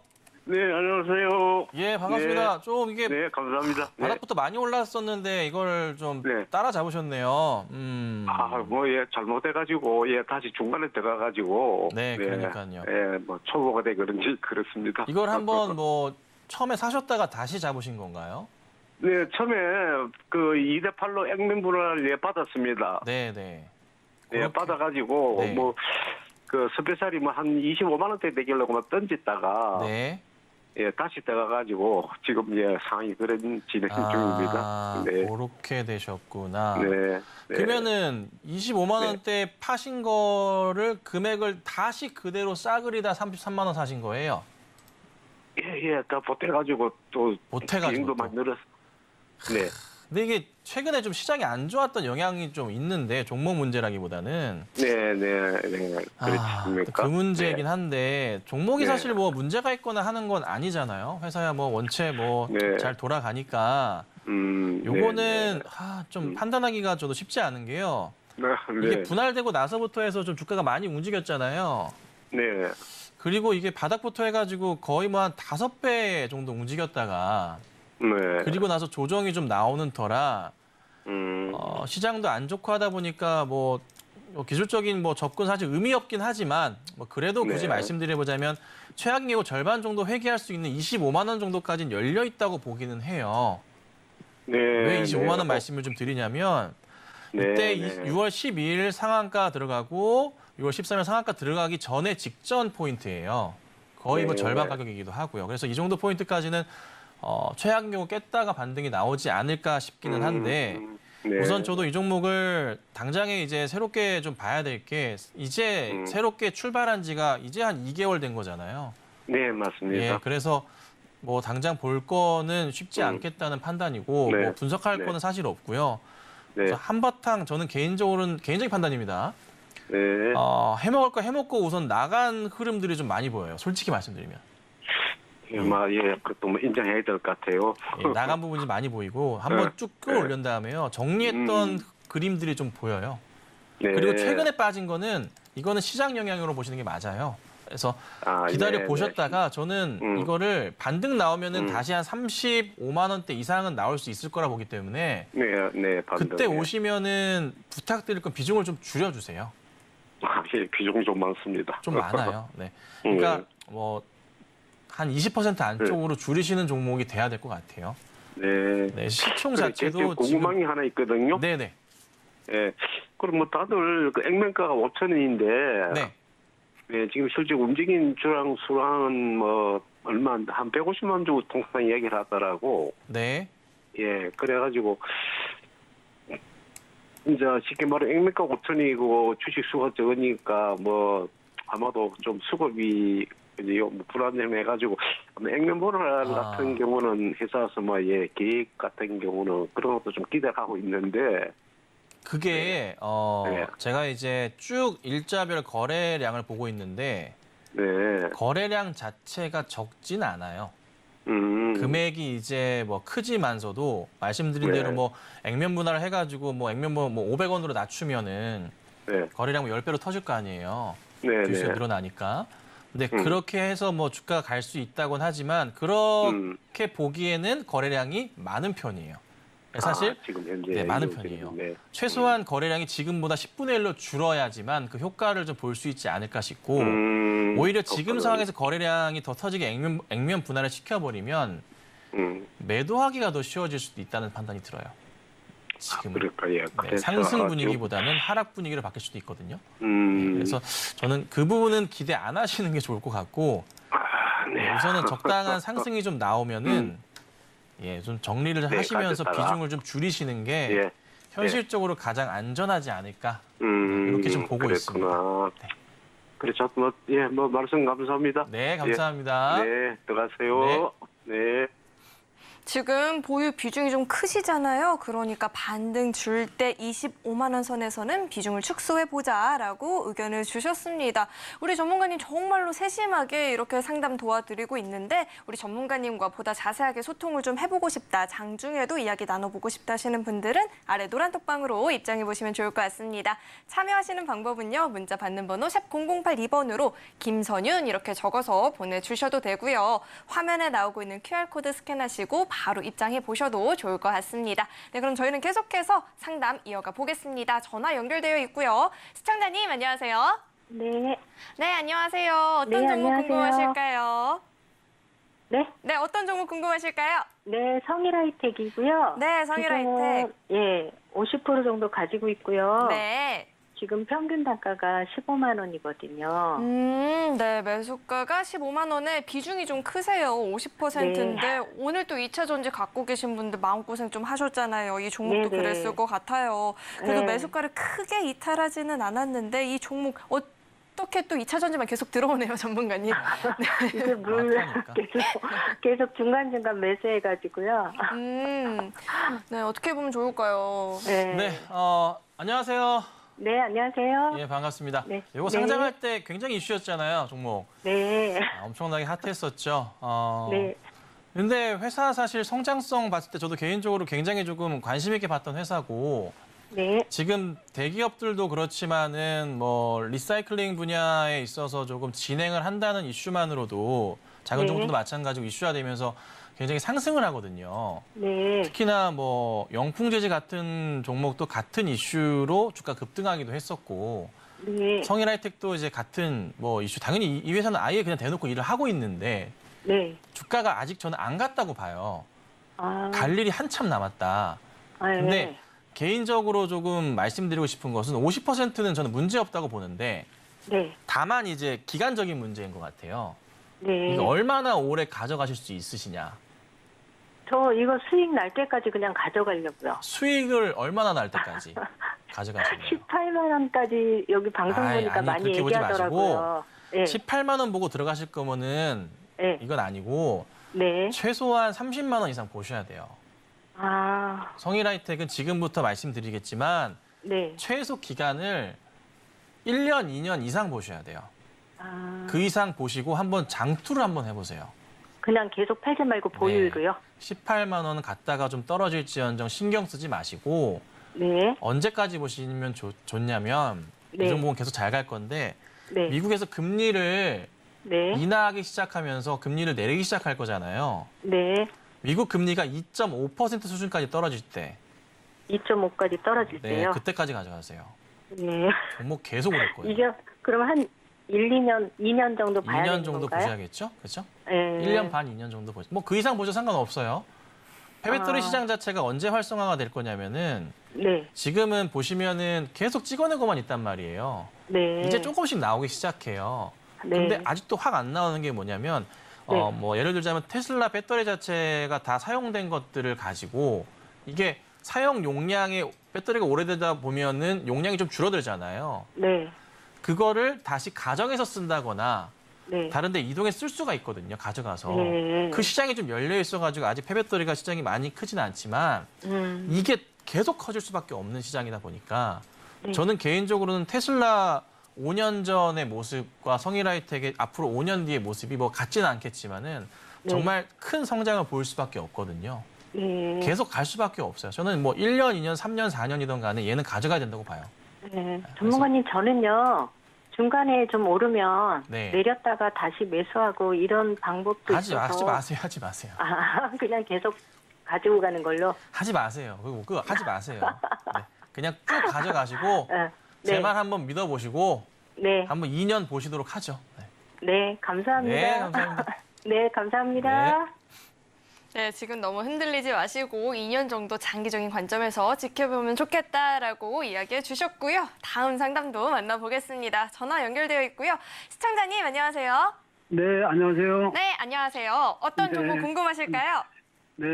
네, 안녕하세요.
예, 반갑습니다. 좀 이게
네, 감사합니다. 네.
바닥부터 많이 올랐었는데 이걸 좀
네.
따라 잡으셨네요.
잘못해가지고, 다시 중간에 들어가가지고.
네, 그러니까요.
초보가 돼 그런지 그렇습니다.
이걸 한번 뭐 처음에 사셨다가 다시 잡으신 건가요?
네, 처음에 그 2대8로 액면분할 받았습니다.
네, 네.
예,
그렇게-
받아가지고,
네.
그 스페셜이 한 25만 원대 되길래 던졌다가,
네.
다시 들어가가지고, 지금 상위 그런 진행 중입니다. 네.
그렇게 되셨구나.
네. 네.
그러면은 25만 원대 파신 거를 금액을 다시 그대로 싸그리다 33만 원 사신 거예요?
다 보태가지고 또,
보태가지고
비용도
또.
많이 늘었어. 네.
근데 이게 최근에 좀 시장이 안 좋았던 영향이 좀 있는데 종목 문제라기보다는
네.
그
그렇습니까?
문제이긴 한데 종목이
네.
사실 뭐 문제가 있거나 하는 건 아니잖아요. 회사야 뭐 원체 뭐
네.
잘 돌아가니까 요거는
네.
좀 판단하기가 저도 쉽지 않은 게요.
네.
이게 분할되고 나서부터 해서 좀 주가가 많이 움직였잖아요.
네.
그리고 이게 바닥부터 해가지고 거의 뭐 한 5배 정도 움직였다가
네.
그리고 나서 조정이 좀 나오는 터라 시장도 안 좋고 하다 보니까 뭐 기술적인 뭐 접근 사실 의미 없긴 하지만 뭐 그래도 굳이
네.
말씀드려보자면 최악의 경우 절반 정도 회귀할 수 있는 25만 원 정도까지는 열려 있다고 보기는 해요.
네.
왜 25만 원
네.
말씀을 좀 드리냐면
네.
이때
네.
6월 12일 상한가 들어가고 6월 13일 상한가 들어가기 전에 직전 포인트예요. 거의 뭐
네.
절반 가격이기도 하고요. 그래서 이 정도 포인트까지는 최악의 경우 깼다가 반등이 나오지 않을까 싶기는 한데
네.
우선 저도 이 종목을 당장에 이제 새롭게 좀 봐야 될 게 이제 새롭게 출발한 지가 이제 한 2개월 된 거잖아요.
네, 맞습니다.
예, 그래서 뭐 당장 볼 거는 쉽지 않겠다는 판단이고
네.
뭐 분석할
네.
거는 사실 없고요.
네.
그래서 한바탕 저는 개인적인 판단입니다.
네.
해먹을 거 해먹고 우선 나간 흐름들이 좀 많이 보여요. 솔직히 말씀드리면.
그것도 뭐 인정해야 될 것 같아요.
예, 나간 부분이 많이 보이고 한번 쭉 끌어올린 다음에요. 정리했던 그림들이 좀 보여요.
네.
그리고 최근에 빠진 거는 이거는 시장 영향으로 보시는 게 맞아요. 그래서 기다려
네,
보셨다가 저는 이거를 반등 나오면은 다시 한 35만 원대 이상은 나올 수 있을 거라 보기 때문에
네, 반등.
그때 오시면은 부탁드릴 건 비중을 좀 줄여주세요.
비중 좀 많습니다.
좀 많아요. 네. 그러니까 뭐 한 20% 안쪽으로 줄이시는 종목이 돼야 될 것 같아요.
네.
네, 시총
그래,
자체도
궁금한 게 하나 있거든요.
네네.
예. 그럼 뭐 다들 그 액면가가 5,000원인데
네.
네, 지금 실제 움직인 주랑 수량은 뭐 얼마 한 150만 주고 통상 얘기를 하더라고.
네.
예, 그래가지고 이제 쉽게 말해 액면가 5천이고 주식 수가 적으니까 뭐 아마도 좀 수급이 이제 뭐 불안정해가지고 액면 보너랄 같은 경우는 회사에서 뭐예 계획 같은 경우는 그런 것도 좀 기대를 하고 있는데
그게
네.
제가 이제 쭉 일자별 거래량을 보고 있는데
네,
거래량 자체가 적진 않아요. 금액이 이제 뭐 크지만서도 말씀드린
네.
대로 뭐 액면 분할을 해가지고 뭐 액면 뭐 500원으로 낮추면은
네,
거래량 뭐 10배로 터질 거 아니에요.
네,
주식이
네.
늘어나니까. 근데 그렇게 해서 뭐 주가가 갈 수 있다곤 하지만 그렇게 보기에는 거래량이 많은 편이에요. 사실
지금 현재
네, 많은
지금,
편이에요.
네.
최소한 거래량이 지금보다 10분의 1로 줄어야지만 그 효과를 좀 볼 수 있지 않을까 싶고 오히려 지금 상황에서 거래량이 더 터지게 액면 분할을 시켜버리면 매도하기가 더 쉬워질 수도 있다는 판단이 들어요. 지금
그럴까 예.
네,
그래서
상승 분위기보다는 하락 분위기로 바뀔 수도 있거든요.
좀,
그래서 저는 그 부분은 기대 안 하시는 게 좋을 것 같고 네, 우선은 적당한 상승이 좀 나오면은 예, 좀 정리를
네,
하시면서
가졌다가.
비중을 좀 줄이시는 게
예.
현실적으로 가장 안전하지 않을까 이렇게 좀 보고 있습니다.
그랬구나.
네.
그렇죠. 뭐, 예, 뭐, 말씀 감사합니다.
네, 감사합니다.
네, 들어가세요. 네.
지금 보유 비중이 좀 크시잖아요. 그러니까 반등 줄 때 25만 원 선에서는 비중을 축소해보자라고 의견을 주셨습니다. 우리 전문가님 정말로 세심하게 이렇게 상담 도와드리고 있는데 우리 전문가님과 보다 자세하게 소통을 좀 해보고 싶다. 장중에도 이야기 나눠보고 싶다 하시는 분들은 아래 노란 톡방으로 입장해보시면 좋을 것 같습니다. 참여하시는 방법은요. 문자 받는 번호 샵 0082번으로 김선윤 이렇게 적어서 보내주셔도 되고요. 화면에 나오고 있는 QR코드 스캔하시고 바로 입장해 보셔도 좋을 것 같습니다. 네, 그럼 저희는 계속해서 상담 이어가 보겠습니다. 전화 연결되어 있고요. 시청자님 안녕하세요.
네.
네, 안녕하세요. 어떤
네,
종목
안녕하세요.
궁금하실까요?
네.
네, 어떤 종목 궁금하실까요?
네, 성일하이텍이고요.
네, 성일하이텍.
지금은, 예, 50% 정도 가지고 있고요.
네.
지금 평균 단가가 15만 원이거든요.
네, 매수가가 15만 원에 비중이 좀 크세요. 50%인데 오늘 또 2차 전지 갖고 계신 분들 마음고생 좀 하셨잖아요. 이 종목도
네네.
그랬을 것 같아요. 그래도
네.
매수가를 크게 이탈하지는 않았는데 이 종목 어떻게 또 2차 전지만 계속 들어오네요, 전문가님.
이게 물
많다니까.
계속 중간중간 매수해가지고요.
네, 어떻게 보면 좋을까요?
네.
네, 안녕하세요.
네, 안녕하세요.
예, 반갑습니다.
네.
이거 상장할 때 굉장히 이슈였잖아요, 종목.
네.
엄청나게 핫했었죠.
네.
근데 회사 사실 성장성 봤을 때 저도 개인적으로 굉장히 조금 관심 있게 봤던 회사고
네.
지금 대기업들도 그렇지만은 뭐 리사이클링 분야에 있어서 조금 진행을 한다는 이슈만으로도 작은
네.
종목도 마찬가지고 이슈화 되면서 굉장히 상승을 하거든요.
네.
특히나 뭐 영풍재지 같은 종목도 같은 이슈로 주가 급등하기도 했었고
네.
성일하이텍도 이제 같은 뭐 이슈 당연히 이 회사는 아예 그냥 대놓고 일을 하고 있는데
네.
주가가 아직 저는 안 갔다고 봐요.
아.
갈 일이 한참 남았다.
아, 네.
근데 개인적으로 조금 말씀드리고 싶은 것은 50%는 저는 문제 없다고 보는데
네.
다만 이제 기간적인 문제인 것 같아요.
네.
이거 얼마나 오래 가져가실 수 있으시냐.
저 이거 수익 날 때까지 그냥 가져가려고요.
수익을 얼마나 날 때까지 가져가실래요?
18만 원까지 여기 방송 보니까 많이
그렇게 보지
얘기하더라고요. 네.
18만 원 보고 들어가실 거면은
네.
이건 아니고
네.
최소한 30만 원 이상 보셔야 돼요.
아,
성일하이텍은 지금부터 말씀드리겠지만
네.
최소 기간을 1년, 2년 이상 보셔야 돼요.
아,
그 이상 보시고 한번 장투를 한번 해보세요.
그냥 계속 팔지 말고 보유로요?
18만 원은 갔다가 좀 떨어질지언정 신경 쓰지 마시고
네.
언제까지 보시면 좋냐면 이
네.
종목은 계속 잘 갈 건데
네.
미국에서 금리를
네.
인하하기 시작하면서 금리를 내리기 시작할 거잖아요.
네.
미국 금리가 2.5% 수준까지 떨어질 때
2.5까지 떨어질
네,
때요?
그때까지 가져가세요.
네.
종목 계속 오를 거예요.
이게 그럼 한 1, 2년 정도 봐야
2년
되는
정도
건가요?
보셔야겠죠? 그렇죠?
네.
1년 반, 2년 정도 보죠. 뭐 그 이상 보셔도 상관없어요. 폐배터리
아.
시장 자체가 언제 활성화가 될 거냐면은
네,
지금은 보시면은 계속 찍어내고만 있단 말이에요.
네.
이제 조금씩 나오기 시작해요.
네.
근데 아직도 확 안 나오는 게 뭐냐면
네.
뭐 예를 들자면 테슬라 배터리 자체가 다 사용된 것들을 가지고 이게 사용 용량의 배터리가 오래되다 보면은 용량이 좀 줄어들잖아요.
네,
그거를 다시 가정에서 쓴다거나
네.
다른 데 이동해서 쓸 수가 있거든요. 가져가서.
네.
그 시장이 좀 열려 있어가지고 아직 폐배터리가 시장이 많이 크지는 않지만 이게 계속 커질 수밖에 없는 시장이다 보니까
네.
저는 개인적으로는 테슬라 5년 전의 모습과 성일하이텍의 앞으로 5년 뒤의 모습이 뭐 같지는 않겠지만은
네.
정말 큰 성장을 보일 수밖에 없거든요.
네.
계속 갈 수밖에 없어요. 저는 뭐 1년, 2년, 3년, 4년이든 간에 얘는 가져가야 된다고 봐요.
네. 전문가님, 저는요, 중간에 좀 오르면
네.
내렸다가 다시 매수하고 이런 방법도
하지
있어서.
마세요. 하지 마세요.
아, 그냥 계속 가지고 가는 걸로?
하지 마세요. 그거 하지 마세요. 네. 그냥 쭉 가져가시고
네.
제 말 한번 믿어보시고
네.
한번 2년 보시도록 하죠. 네,
네, 감사합니다.
네, 감사합니다.
네, 감사합니다.
네.
네, 지금 너무 흔들리지 마시고 2년 정도 장기적인 관점에서 지켜보면 좋겠다라고 이야기해 주셨고요. 다음 상담도 만나보겠습니다. 전화 연결되어 있고요. 시청자님 안녕하세요.
네, 안녕하세요.
네, 안녕하세요. 어떤 정보
네.
궁금하실까요?
네,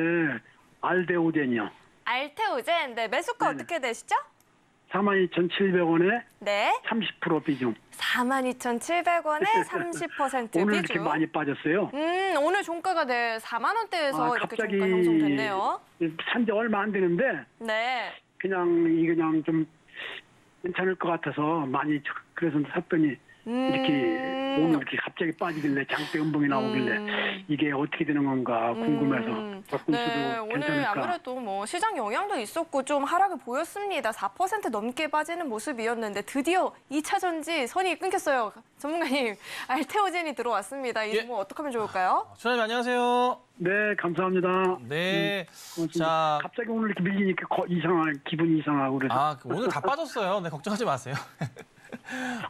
알데오젠이요.
알테오젠, 네, 매수가
네네.
어떻게 되시죠?
42,700원에
네,
30% 비중.
42,700원에 30%
오늘 이렇게
비중.
많이 빠졌어요.
오늘 종가가 네, 4만 원대에서
아,
이렇게
갑자기
종가 형성됐네요.
산지 얼마 안 되는데
네.
그냥 좀 괜찮을 것 같아서 많이 그래서 샀더니 이렇게 오늘 이렇게 갑자기 빠지길래 장대 음봉이 나오길래 이게 어떻게 되는 건가 궁금해서 조금
네,
수도
오늘
괜찮을까.
아무래도 뭐 시장 영향도 있었고 좀 하락을 보였습니다. 4% 넘게 빠지는 모습이었는데 드디어 2차 전지 선이 끊겼어요. 전문가님, 알테오젠이 들어왔습니다. 이
예.
종목 어떻게 하면 좋을까요?
주장님 안녕하세요.
네, 감사합니다.
네.
고맙습니다.
자,
갑자기 오늘 이렇게 밀리니까 기분이 이상하고 그래서
오늘 다 빠졌어요. 네, 걱정하지 마세요.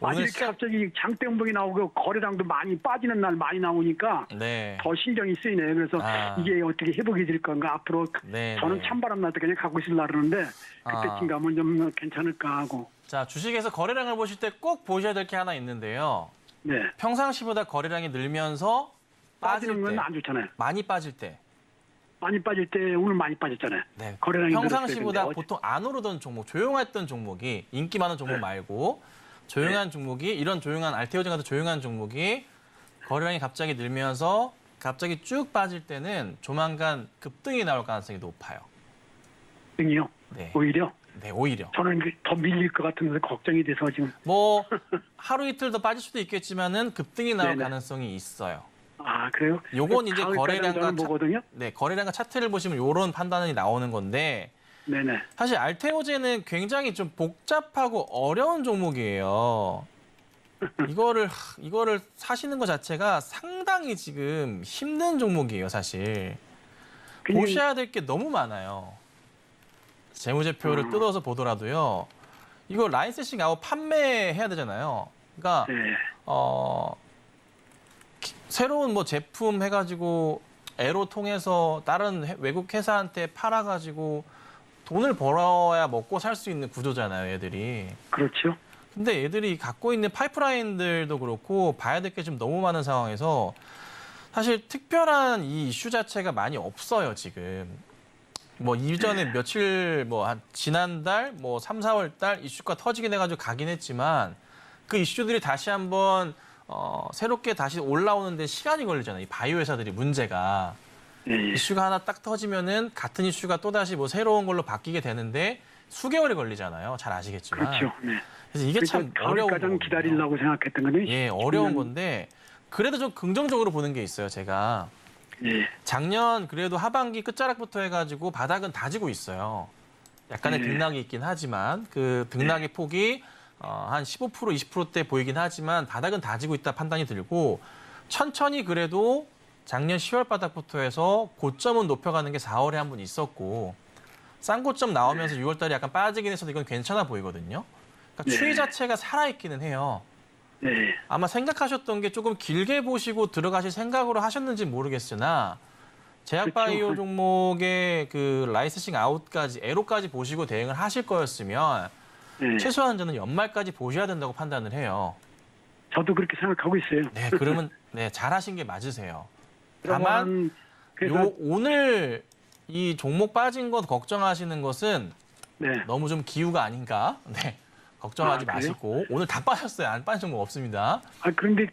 아니
오늘
이렇게
시장
갑자기 장대 음봉이 나오고 거래량도 많이 빠지는 날 많이 나오니까
네.
더 신경이 쓰이네. 그래서
아.
이게 어떻게 회복이 될 건가 앞으로
네,
저는
네.
찬바람 날 때 그냥 갖고 있으려고 그러는데
아.
그때쯤 가면 좀 괜찮을까 하고.
자, 주식에서 거래량을 보실 때 꼭 보셔야 될 게 하나 있는데요.
네.
평상시보다 거래량이 늘면서
빠지는
빠질
건
때,
안 좋잖아요.
많이 빠질 때.
많이 빠질 때 오늘 많이 빠졌잖아요.
네.
거래량이
평상시보다
늘었어요. 근데
보통 안 오르던 종목, 조용했던 종목이 인기 많은 종목 말고 조용한 종목이 이런 조용한 알테오젠 같은 조용한 종목이 거래량이 갑자기 늘면서 갑자기 쭉 빠질 때는 조만간 급등이 나올 가능성이 높아요.
등이요.
네.
오히려
네, 오히려.
저는 더 밀릴 것 같은데 걱정이 돼서 지금.
뭐 하루 이틀 더 빠질 수도 있겠지만은 급등이 나올
네네.
가능성이 있어요.
아 그래요?
요건 이제
가을까지
거래량과
저는 보거든요.
네, 거래량과 차트를 보시면 이런 판단이 나오는 건데
네네.
사실 알테오젠은 굉장히 좀 복잡하고 어려운 종목이에요. 이거를 사시는 것 자체가 상당히 지금 힘든 종목이에요, 사실.
그냥-
보셔야 될 게 너무 많아요. 재무제표를 뜯어서 보더라도요. 이거 라이센싱 하고 판매해야 되잖아요. 그러니까
네.
새로운 뭐 제품 해가지고 애로 통해서 다른 외국 회사한테 팔아가지고 돈을 벌어야 먹고 살 수 있는 구조잖아요, 얘들이.
그렇죠.
근데 얘들이 갖고 있는 파이프라인들도 그렇고 봐야 될 게 좀 너무 많은 상황에서 사실 특별한 이 이슈 자체가 많이 없어요, 지금. 뭐 이전에 며칠 뭐 한 지난달 뭐 3, 4월 달 이슈가 터지긴 해가지고 가긴 했지만 그 이슈들이 다시 한번 새롭게 다시 올라오는데 시간이 걸리잖아요. 이 바이오 회사들이 문제가.
네.
이슈가 하나 딱 터지면은 같은 이슈가 또 다시 뭐 새로운 걸로 바뀌게 되는데 수개월이 걸리잖아요. 잘 아시겠지만.
그렇죠. 네.
그래서 이게 참 어려운
가을까지
거거든요.
기다리려고 생각했던 건데.
예, 어려운 건데 그래도 좀 긍정적으로 보는 게 있어요. 제가
예.
작년 그래도 하반기 끝자락부터 해가지고 바닥은 다지고 있어요. 약간의 등락이 있긴 하지만 그 등락의 폭이 한 15%, 20%대 보이긴 하지만 바닥은 다지고 있다 판단이 들고 천천히 그래도 작년 10월 바닥부터 해서 고점은 높여가는 게 4월에 한 번 있었고 싼 고점 나오면서 6월 달에 약간 빠지긴 했어도 이건 괜찮아 보이거든요. 그러니까 추이 자체가 살아있기는 해요.
네.
아마 생각하셨던 게 조금 길게 보시고 들어가실 생각으로 하셨는지 모르겠으나 제약바이오
그렇죠.
종목의 그 라이센싱 아웃까지 에로까지 보시고 대응을 하실 거였으면
네.
최소한 저는 연말까지 보셔야 된다고 판단을 해요.
저도 그렇게 생각하고 있어요.
네, 그러면 네, 잘하신 게 맞으세요. 다만
그래서
오늘 이 종목 빠진 것 걱정하시는 것은
네.
너무 좀 기우가 아닌가? 네. 걱정하지
아, 그래요?
마시고 오늘 다 빠졌어요. 안 빠진 종목 없습니다.
그런데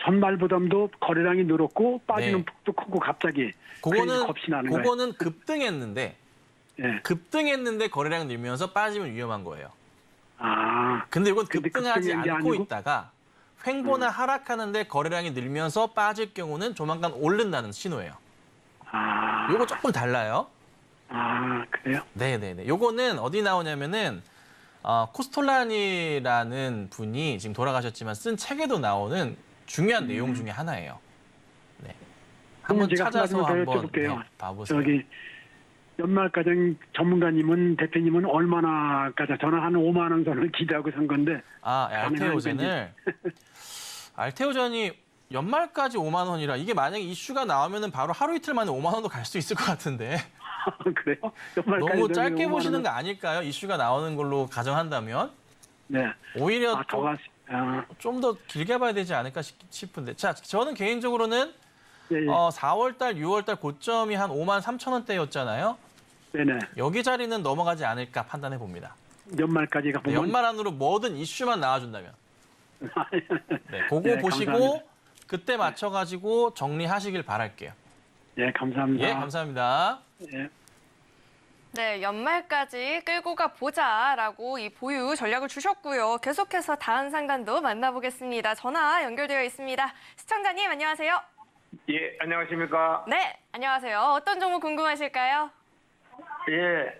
전말보다도 거래량이 늘었고 빠지는
네.
폭도 크고 갑자기 그래서 겁이 나는 거예요.
그거는 급등했는데
예.
급등했는데 거래량 늘면서 빠지면 위험한 거예요. 근데 이건
근데
급등하지
급등한 게
않고
아니고?
있다가 횡보나 하락하는데 거래량이 늘면서 빠질 경우는 조만간 오른다는 신호예요. 요거 조금 달라요.
그래요?
네네네. 요거는 어디 나오냐면은 코스톨란이라는 분이 지금 돌아가셨지만 쓴 책에도 나오는 중요한 내용 중에 하나예요. 네. 한번
제가
찾아서
한 가지만 더
한번
여쭤볼게요.
네, 봐보세요.
저기 연말가정 전문가님은 대표님은 얼마나까지 저는 한 5만 원 선을 기대하고 산 건데
알테오젠을 알테오젠이 연말까지 5만 원이라 이게 만약에 이슈가 나오면은 바로 하루 이틀 만에 5만 원도 갈 수 있을 것 같은데
그래요? 연말까지
너무
되면
짧게
5만
보시는
원은-
거 아닐까요? 이슈가 나오는 걸로 가정한다면
네.
오히려
더 갔.
좀 더 길게 봐야 되지 않을까 싶은데 자 저는 개인적으로는
예, 예.
4월달, 6월달 고점이 한 5만 3천 원대였잖아요.
네네.
여기 자리는 넘어가지 않을까 판단해 봅니다.
연말까지가
네,
보면
연말 안으로 뭐든 이슈만 나와준다면 네, 그거
네,
보시고
감사합니다.
그때 맞춰가지고 정리하시길 바랄게요.
예, 감사합니다.
예, 감사합니다.
예.
네, 연말까지 끌고 가 보자라고 이 보유 전략을 주셨고요. 계속해서 다음 상담도 만나보겠습니다. 전화 연결되어 있습니다. 시청자님 안녕하세요.
예, 안녕하십니까.
네, 안녕하세요. 어떤 종목 궁금하실까요?
예.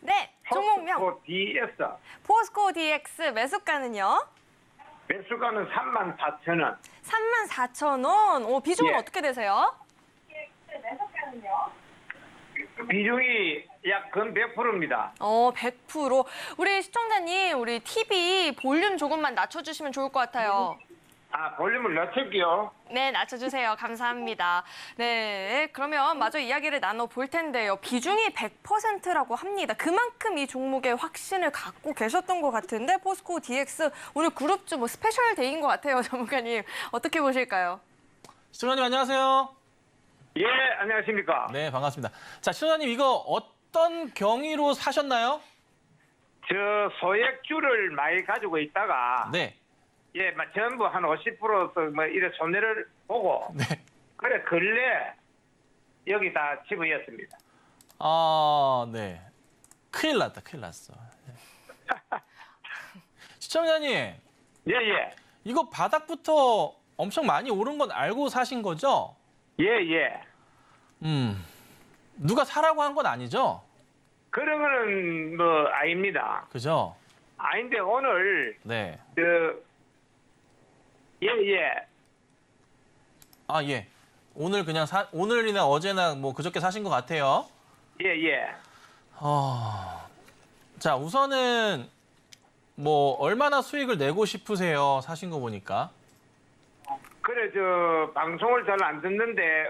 네, 종목명
DS.
포스코 DX 매수가는요?
매수가는 34,000원.
34,000원. 오, 비중은
예.
어떻게 되세요?
비중이 약 근 100%입니다.
100%. 우리 시청자님, 우리 TV 볼륨 조금만 낮춰주시면 좋을 것 같아요.
볼륨을 낮출게요.
네, 낮춰주세요. 감사합니다. 네, 그러면 마저 이야기를 나눠볼 텐데요. 비중이 100%라고 합니다. 그만큼 이 종목에 확신을 갖고 계셨던 것 같은데 포스코 DX 오늘 그룹주 뭐 스페셜 데이인 것 같아요. 전문가님. 어떻게 보실까요?
시청자님 안녕하세요.
예, 안녕하십니까.
네, 반갑습니다. 자, 시청자님 이거 어떤 경위로 사셨나요?
저 소액주를 많이 가지고 있다가
네.
예, 전부 한 50%서 뭐 이래 손해를 보고
네.
그래 근래 여기 다 집어였습니다.
네. 큰일 났다, 큰일 났어. 시청자님,
예.
이거 바닥부터 엄청 많이 오른 건 알고 사신 거죠?
예.
누가 사라고 한 건 아니죠?
그런 거는 뭐 아닙니다.
그죠?
아닌데 오늘
네.
예.
예. 오늘 그냥 오늘이나 어제나 뭐 그저께 사신 것 같아요.
예.
자, 우선은 뭐 얼마나 수익을 내고 싶으세요? 사신 거 보니까.
그래 저 방송을 잘 안 듣는데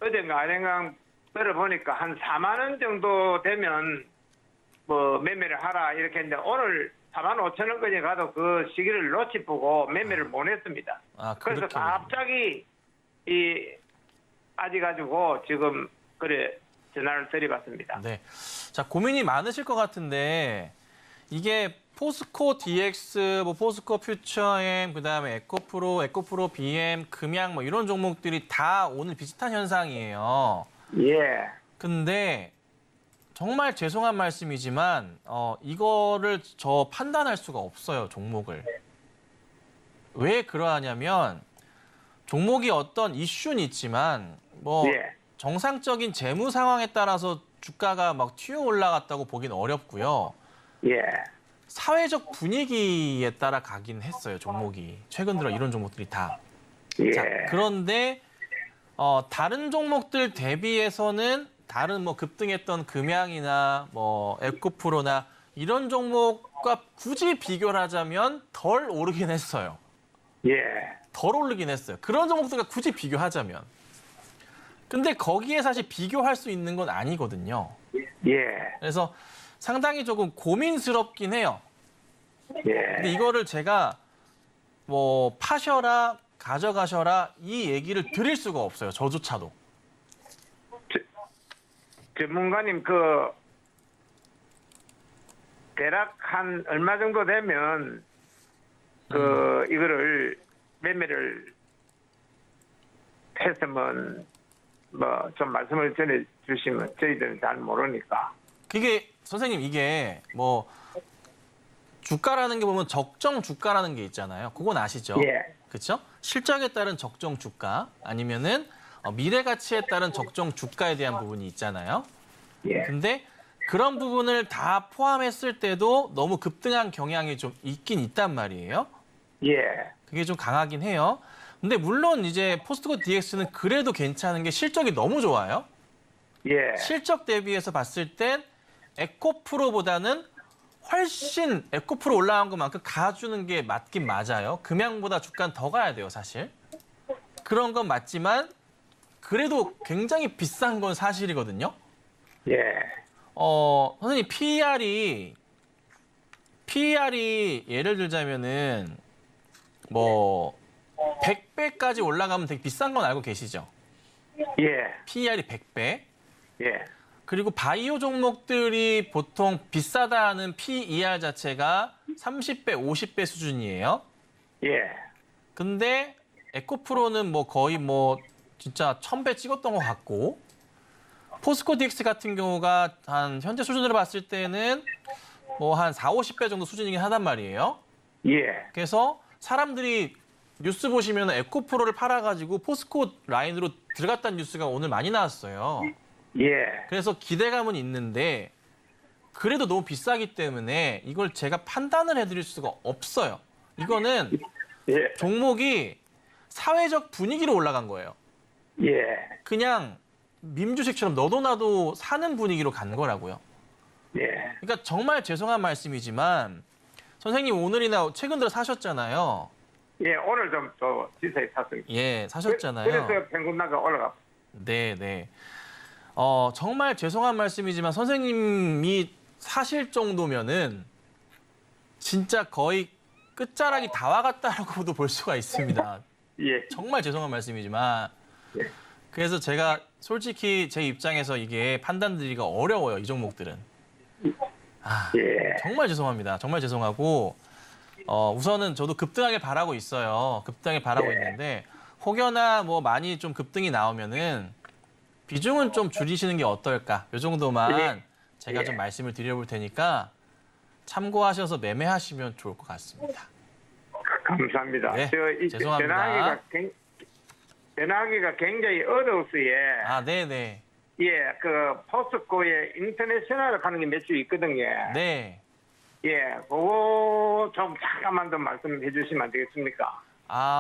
어제가 아ren강 들어보니까 한 4만 원 정도 되면 뭐 매매를 하라 이렇게 했는데 오늘 4만 5천 원까지 가도 그 시기를 놓치 보고 매매를 못 했습니다. 그래서
그렇게
갑자기 빠져가지고 지금 그래 전화를 드려봤습니다.
네. 자, 고민이 많으실 것 같은데 이게 포스코 DX, 뭐 포스코 퓨처엠, 그다음에 에코프로 BM, 금양 뭐 이런 종목들이 다 오늘 비슷한 현상이에요.
예.
근데 정말 죄송한 말씀이지만 이거를 저 판단할 수가 없어요, 종목을. 왜 그러하냐면 종목이 어떤 이슈는 있지만 뭐
예.
정상적인 재무 상황에 따라서 주가가 막 튀어 올라갔다고 보긴 어렵고요.
예.
사회적 분위기에 따라 가긴 했어요, 종목이. 최근 들어 이런 종목들이 다.
예.
자, 그런데 다른 종목들 대비해서는 다른 뭐 급등했던 금양이나 뭐 에코프로나 이런 종목과 굳이 비교를 하자면 덜 오르긴 했어요.
예.
덜 오르긴 했어요. 그런 종목들과 굳이 비교하자면. 근데 거기에 사실 비교할 수 있는 건 아니거든요.
예.
그래서 상당히 조금 고민스럽긴 해요.
예.
근데 이거를 제가 뭐 파셔라, 가져가셔라 이 얘기를 드릴 수가 없어요. 저조차도.
전문가님 대략 한 얼마 정도 되면 이거를 매매를 했으면 뭐 좀 말씀을 전해 주시면 저희들은 잘 모르니까.
그게 선생님 이게 뭐 주가라는 게 보면 적정 주가라는 게 있잖아요. 그건 아시죠?
예.
그렇죠? 실적에 따른 적정 주가 아니면은 미래 가치에 따른 적정 주가에 대한 부분이 있잖아요.
예.
근데 그런 부분을 다 포함했을 때도 너무 급등한 경향이 좀 있긴 있단 말이에요.
예.
그게 좀 강하긴 해요. 근데 물론 이제 포스트코 DX는 그래도 괜찮은 게 실적이 너무 좋아요.
예.
실적 대비해서 봤을 땐 에코프로보다는 훨씬 에코프로 올라간 것만큼 가주는 게 맞긴 맞아요. 금양보다 주가는 더 가야 돼요, 사실. 그런 건 맞지만 그래도 굉장히 비싼 건 사실이거든요.
예.
선생님 PER이 예를 들자면은 뭐 100배까지 올라가면 되게 비싼 건 알고 계시죠?
예.
PER이 100배.
예.
그리고 바이오 종목들이 보통 비싸다는 PER 자체가 30배, 50배 수준이에요.
예.
근데 에코프로는 뭐 거의 뭐 진짜 1000배 찍었던 것 같고 포스코 DX 같은 경우가 한 현재 수준으로 봤을 때는 뭐 한 4, 50배 정도 수준이긴 하단 말이에요.
예.
그래서 사람들이 뉴스 보시면 에코프로를 팔아가지고 포스코 라인으로 들어갔다는 뉴스가 오늘 많이 나왔어요.
예.
그래서 기대감은 있는데 그래도 너무 비싸기 때문에 이걸 제가 판단을 해드릴 수가 없어요. 이거는
예.
종목이 사회적 분위기로 올라간 거예요.
예.
그냥 밈주식처럼 너도 나도 사는 분위기로 간 거라고요.
예.
그러니까 정말 죄송한 말씀이지만 선생님 오늘이나 최근 들어 사셨잖아요.
예. 오늘 좀 더 지사에 샀습니다.
예, 사셨잖아요.
그래서 평균가가 올라가.
네, 네. 정말 죄송한 말씀이지만 선생님이 사실 정도면은 진짜 거의 끝자락이 다 와갔다라고도 볼 수가 있습니다.
예.
정말 죄송한 말씀이지만
예.
그래서 제가 솔직히 제 입장에서 이게 판단드리기가 어려워요. 이 종목들은.
예.
정말 죄송합니다. 정말 죄송하고 우선은 저도 급등하길 바라고 있어요. 급등하길 바라고 있는데 혹여나 뭐 많이 좀 급등이 나오면은 비중은 좀 줄이시는 게 어떨까? 이 정도만 제가 좀 말씀을 드려볼 테니까 참고하셔서 매매하시면 좋을 것 같습니다.
감사합니다.
네,
이
죄송합니다.
전화하기가 굉장히 어려웠어요.
네네.
예, 포스코의 인터내셔널 가는 게 몇 주 있거든요.
네.
예, 그거 좀 잠깐만 더 말씀해 주시면 안 되겠습니까?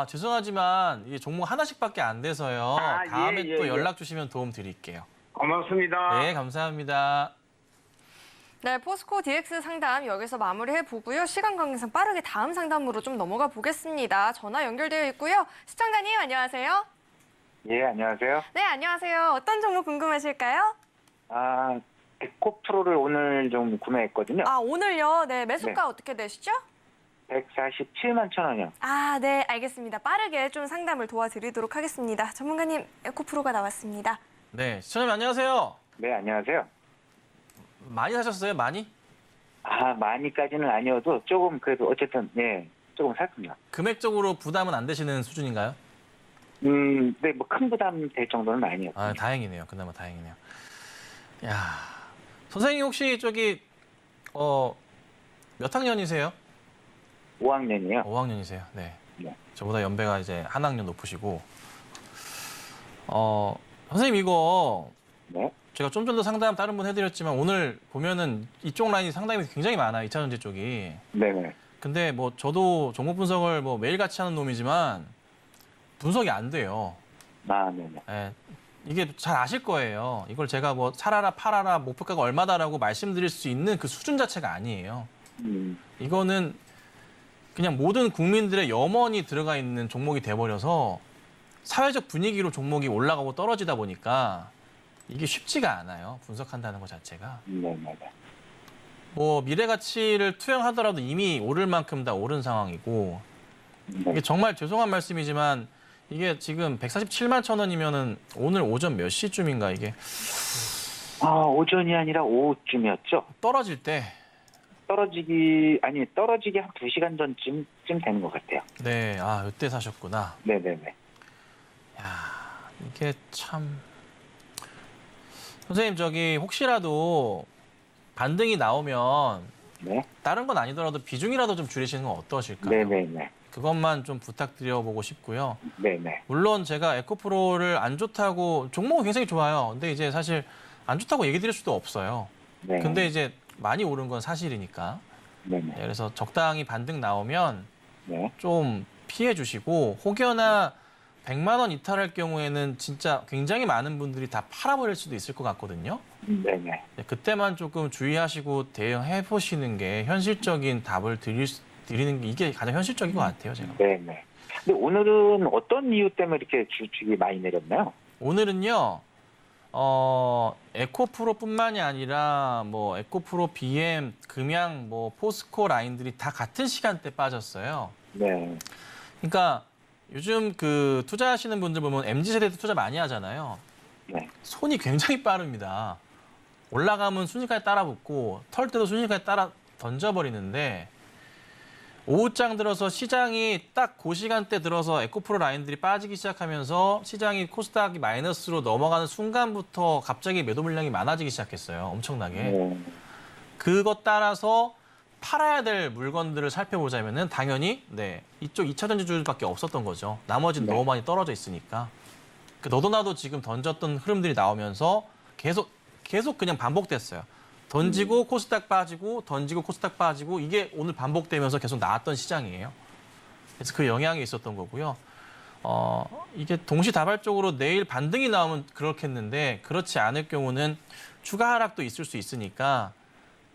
죄송하지만 이게 종목 하나씩밖에 안 돼서요. 다음에 또 연락 주시면 도움 드릴게요.
고맙습니다.
네, 감사합니다.
네, 포스코 DX 상담 여기서 마무리해 보고요. 시간 관계상 빠르게 다음 상담으로 좀 넘어가 보겠습니다. 전화 연결되어 있고요. 시청자님 안녕하세요.
예, 안녕하세요.
네, 안녕하세요. 어떤 종목 궁금하실까요?
에코프로를 오늘 좀 구매했거든요.
오늘요? 네, 매수가 어떻게 되시죠?
147만 1,000원이요.
네, 알겠습니다. 빠르게 좀 상담을 도와드리도록 하겠습니다. 전문가님, 에코프로가 나왔습니다.
네, 시청자님 안녕하세요.
네, 안녕하세요.
많이 사셨어요? 많이?
많이까지는 아니어도 조금 그래도 어쨌든 조금 샀습니다.
금액적으로 부담은 안 되시는 수준인가요?
네, 뭐 큰 부담 될 정도는 아니었어요.
다행이네요. 그나마 다행이네요. 야, 선생님 혹시 몇 학년이세요?
5학년이요.
5학년이세요. 네.
네.
저보다 연배가 이제 한 학년 높으시고. 선생님 이거
네.
제가 좀 전에 상담 다른 분 해드렸지만 오늘 보면은 이쪽 라인이 상담이 굉장히 많아요. 2차전지 쪽이.
네네.
근데 뭐 저도 종목 분석을 뭐 매일 같이 하는 놈이지만 분석이 안 돼요.
네네.
예, 이게 잘 아실 거예요. 이걸 제가 뭐 사라라 팔아라 목표가가 얼마다라고 말씀드릴 수 있는 그 수준 자체가 아니에요. 이거는 그냥 모든 국민들의 염원이 들어가 있는 종목이 돼버려서 사회적 분위기로 종목이 올라가고 떨어지다 보니까 이게 쉽지가 않아요. 분석한다는 것 자체가.
네.
뭐 미래 가치를 투영하더라도 이미 오를 만큼 다 오른 상황이고 이게 정말 죄송한 말씀이지만 이게 지금 147만 천 원이면은 오늘 오전 몇 시쯤인가 이게
오전이 아니라 오후쯤이었죠.
떨어질 때
떨어지기 한 2시간 전쯤 되는 것 같아요.
네, 이때 사셨구나.
네네네.
야, 이게 참 선생님 저기 혹시라도 반등이 나오면
네.
다른 건 아니더라도 비중이라도 좀 줄이시는 건 어떠실까요?
네네네.
그것만 좀 부탁드려보고 싶고요.
네네.
물론 제가 에코프로를 안 좋다고 종목은 굉장히 좋아요. 근데 이제 사실 안 좋다고 얘기 드릴 수도 없어요.
네.
근데 이제 많이 오른 건 사실이니까.
네네.
그래서 적당히 반등 나오면
네.
좀 피해 주시고 혹여나 100만 원 이탈할 경우에는 진짜 굉장히 많은 분들이 다 팔아버릴 수도 있을 것 같거든요.
네네.
그때만 조금 주의하시고 대응해 보시는 게 현실적인 답을 드리는 게 이게 가장 현실적인 것 같아요, 제가.
네네. 근데 오늘은 어떤 이유 때문에 이렇게 주식이 많이 내렸나요?
오늘은요, 에코프로뿐만이 아니라 뭐 에코프로, BM, 금양, 뭐 포스코 라인들이 다 같은 시간대 빠졌어요.
네.
그러니까 요즘 그 투자하시는 분들 보면 MZ세대도 투자 많이 하잖아요.
네.
손이 굉장히 빠릅니다. 올라가면 순식간에 따라붙고 털 때도 순식간에 따라 던져버리는데 오후장 들어서 시장이 딱 그 시간대 들어서 에코프로 라인들이 빠지기 시작하면서 시장이 코스닥이 마이너스로 넘어가는 순간부터 갑자기 매도 물량이 많아지기 시작했어요. 엄청나게.
네.
그것 따라서 팔아야 될 물건들을 살펴보자면은 당연히 이쪽 2차 전지주들밖에 없었던 거죠. 나머지는 너무 많이 떨어져 있으니까. 너도 나도 지금 던졌던 흐름들이 나오면서 계속 그냥 반복됐어요. 던지고 코스닥 빠지고 던지고 코스닥 빠지고 이게 오늘 반복되면서 계속 나왔던 시장이에요. 그래서 그 영향이 있었던 거고요. 이게 동시다발적으로 내일 반등이 나오면 그렇겠는데 그렇지 않을 경우는 추가 하락도 있을 수 있으니까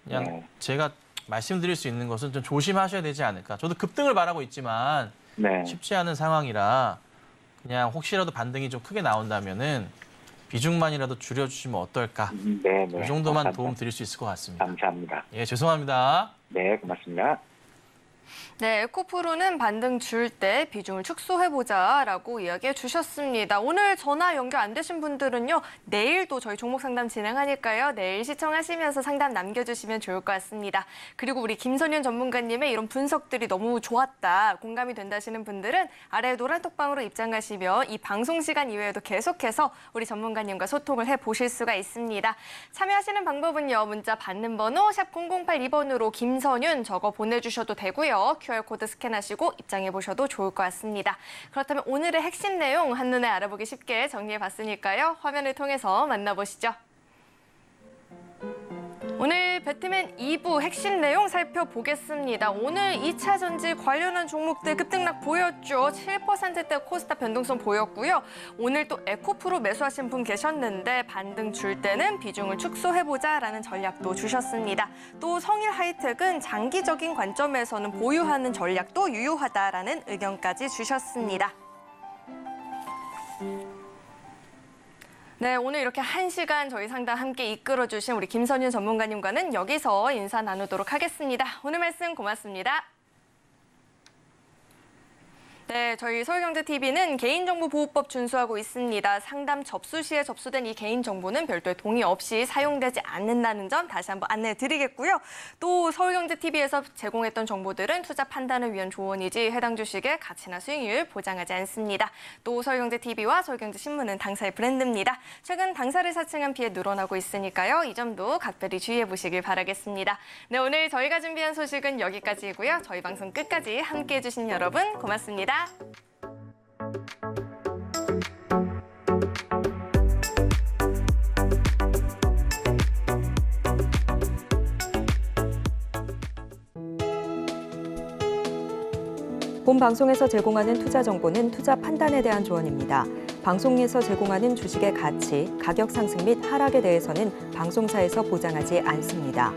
그냥 제가 말씀드릴 수 있는 것은 좀 조심하셔야 되지 않을까. 저도 급등을 바라고 있지만
네.
쉽지 않은 상황이라 그냥 혹시라도 반등이 좀 크게 나온다면은 비중만이라도 줄여주시면 어떨까.
네.
이 정도만 도움 드릴 수 있을 것 같습니다.
감사합니다.
예, 죄송합니다.
네, 고맙습니다.
네, 에코프로는 반등 줄 때 비중을 축소해보자라고 이야기해 주셨습니다. 오늘 전화 연결 안 되신 분들은요, 내일도 저희 종목 상담 진행하니까요. 내일 시청하시면서 상담 남겨주시면 좋을 것 같습니다. 그리고 우리 김선윤 전문가님의 이런 분석들이 너무 좋았다, 공감이 된다 하시는 분들은 아래 노란 톡방으로 입장하시면 이 방송 시간 이외에도 계속해서 우리 전문가님과 소통을 해보실 수가 있습니다. 참여하시는 방법은요, 문자 받는 번호 샵 0082번으로 김선윤 적어 보내주셔도 되고요. QR코드 스캔하시고 입장해 보셔도 좋을 것 같습니다. 그렇다면 오늘의 핵심 내용 한눈에 알아보기 쉽게 정리해 봤으니까요. 화면을 통해서 만나보시죠. 오늘 배트맨 2부 핵심 내용 살펴보겠습니다. 오늘 2차 전지 관련한 종목들 급등락 보였죠. 7%대 코스닥 변동성 보였고요. 오늘 또 에코프로 매수하신 분 계셨는데 반등 줄 때는 비중을 축소해보자라는 전략도 주셨습니다. 또 성일 하이텍은 장기적인 관점에서는 보유하는 전략도 유효하다라는 의견까지 주셨습니다. 네, 오늘 이렇게 1시간 저희 상담 함께 이끌어주신 우리 김선윤 전문가님과는 여기서 인사 나누도록 하겠습니다. 오늘 말씀 고맙습니다. 네, 저희 서울경제TV는 개인정보보호법 준수하고 있습니다. 상담 접수 시에 접수된 이 개인정보는 별도의 동의 없이 사용되지 않는다는 점 다시 한번 안내해 드리겠고요. 또 서울경제TV에서 제공했던 정보들은 투자 판단을 위한 조언이지 해당 주식의 가치나 수익률 보장하지 않습니다. 또 서울경제TV와 서울경제신문은 당사의 브랜드입니다. 최근 당사를 사칭한 피해 늘어나고 있으니까요. 이 점도 각별히 주의해 보시길 바라겠습니다. 네, 오늘 저희가 준비한 소식은 여기까지이고요. 저희 방송 끝까지 함께해 주신 여러분 고맙습니다.
본 방송에서 제공하는 투자 정보는 투자 판단에 대한 조언입니다. 방송에서 제공하는 주식의 가치, 가격 상승 및 하락에 대해서는 방송사에서 보장하지 않습니다.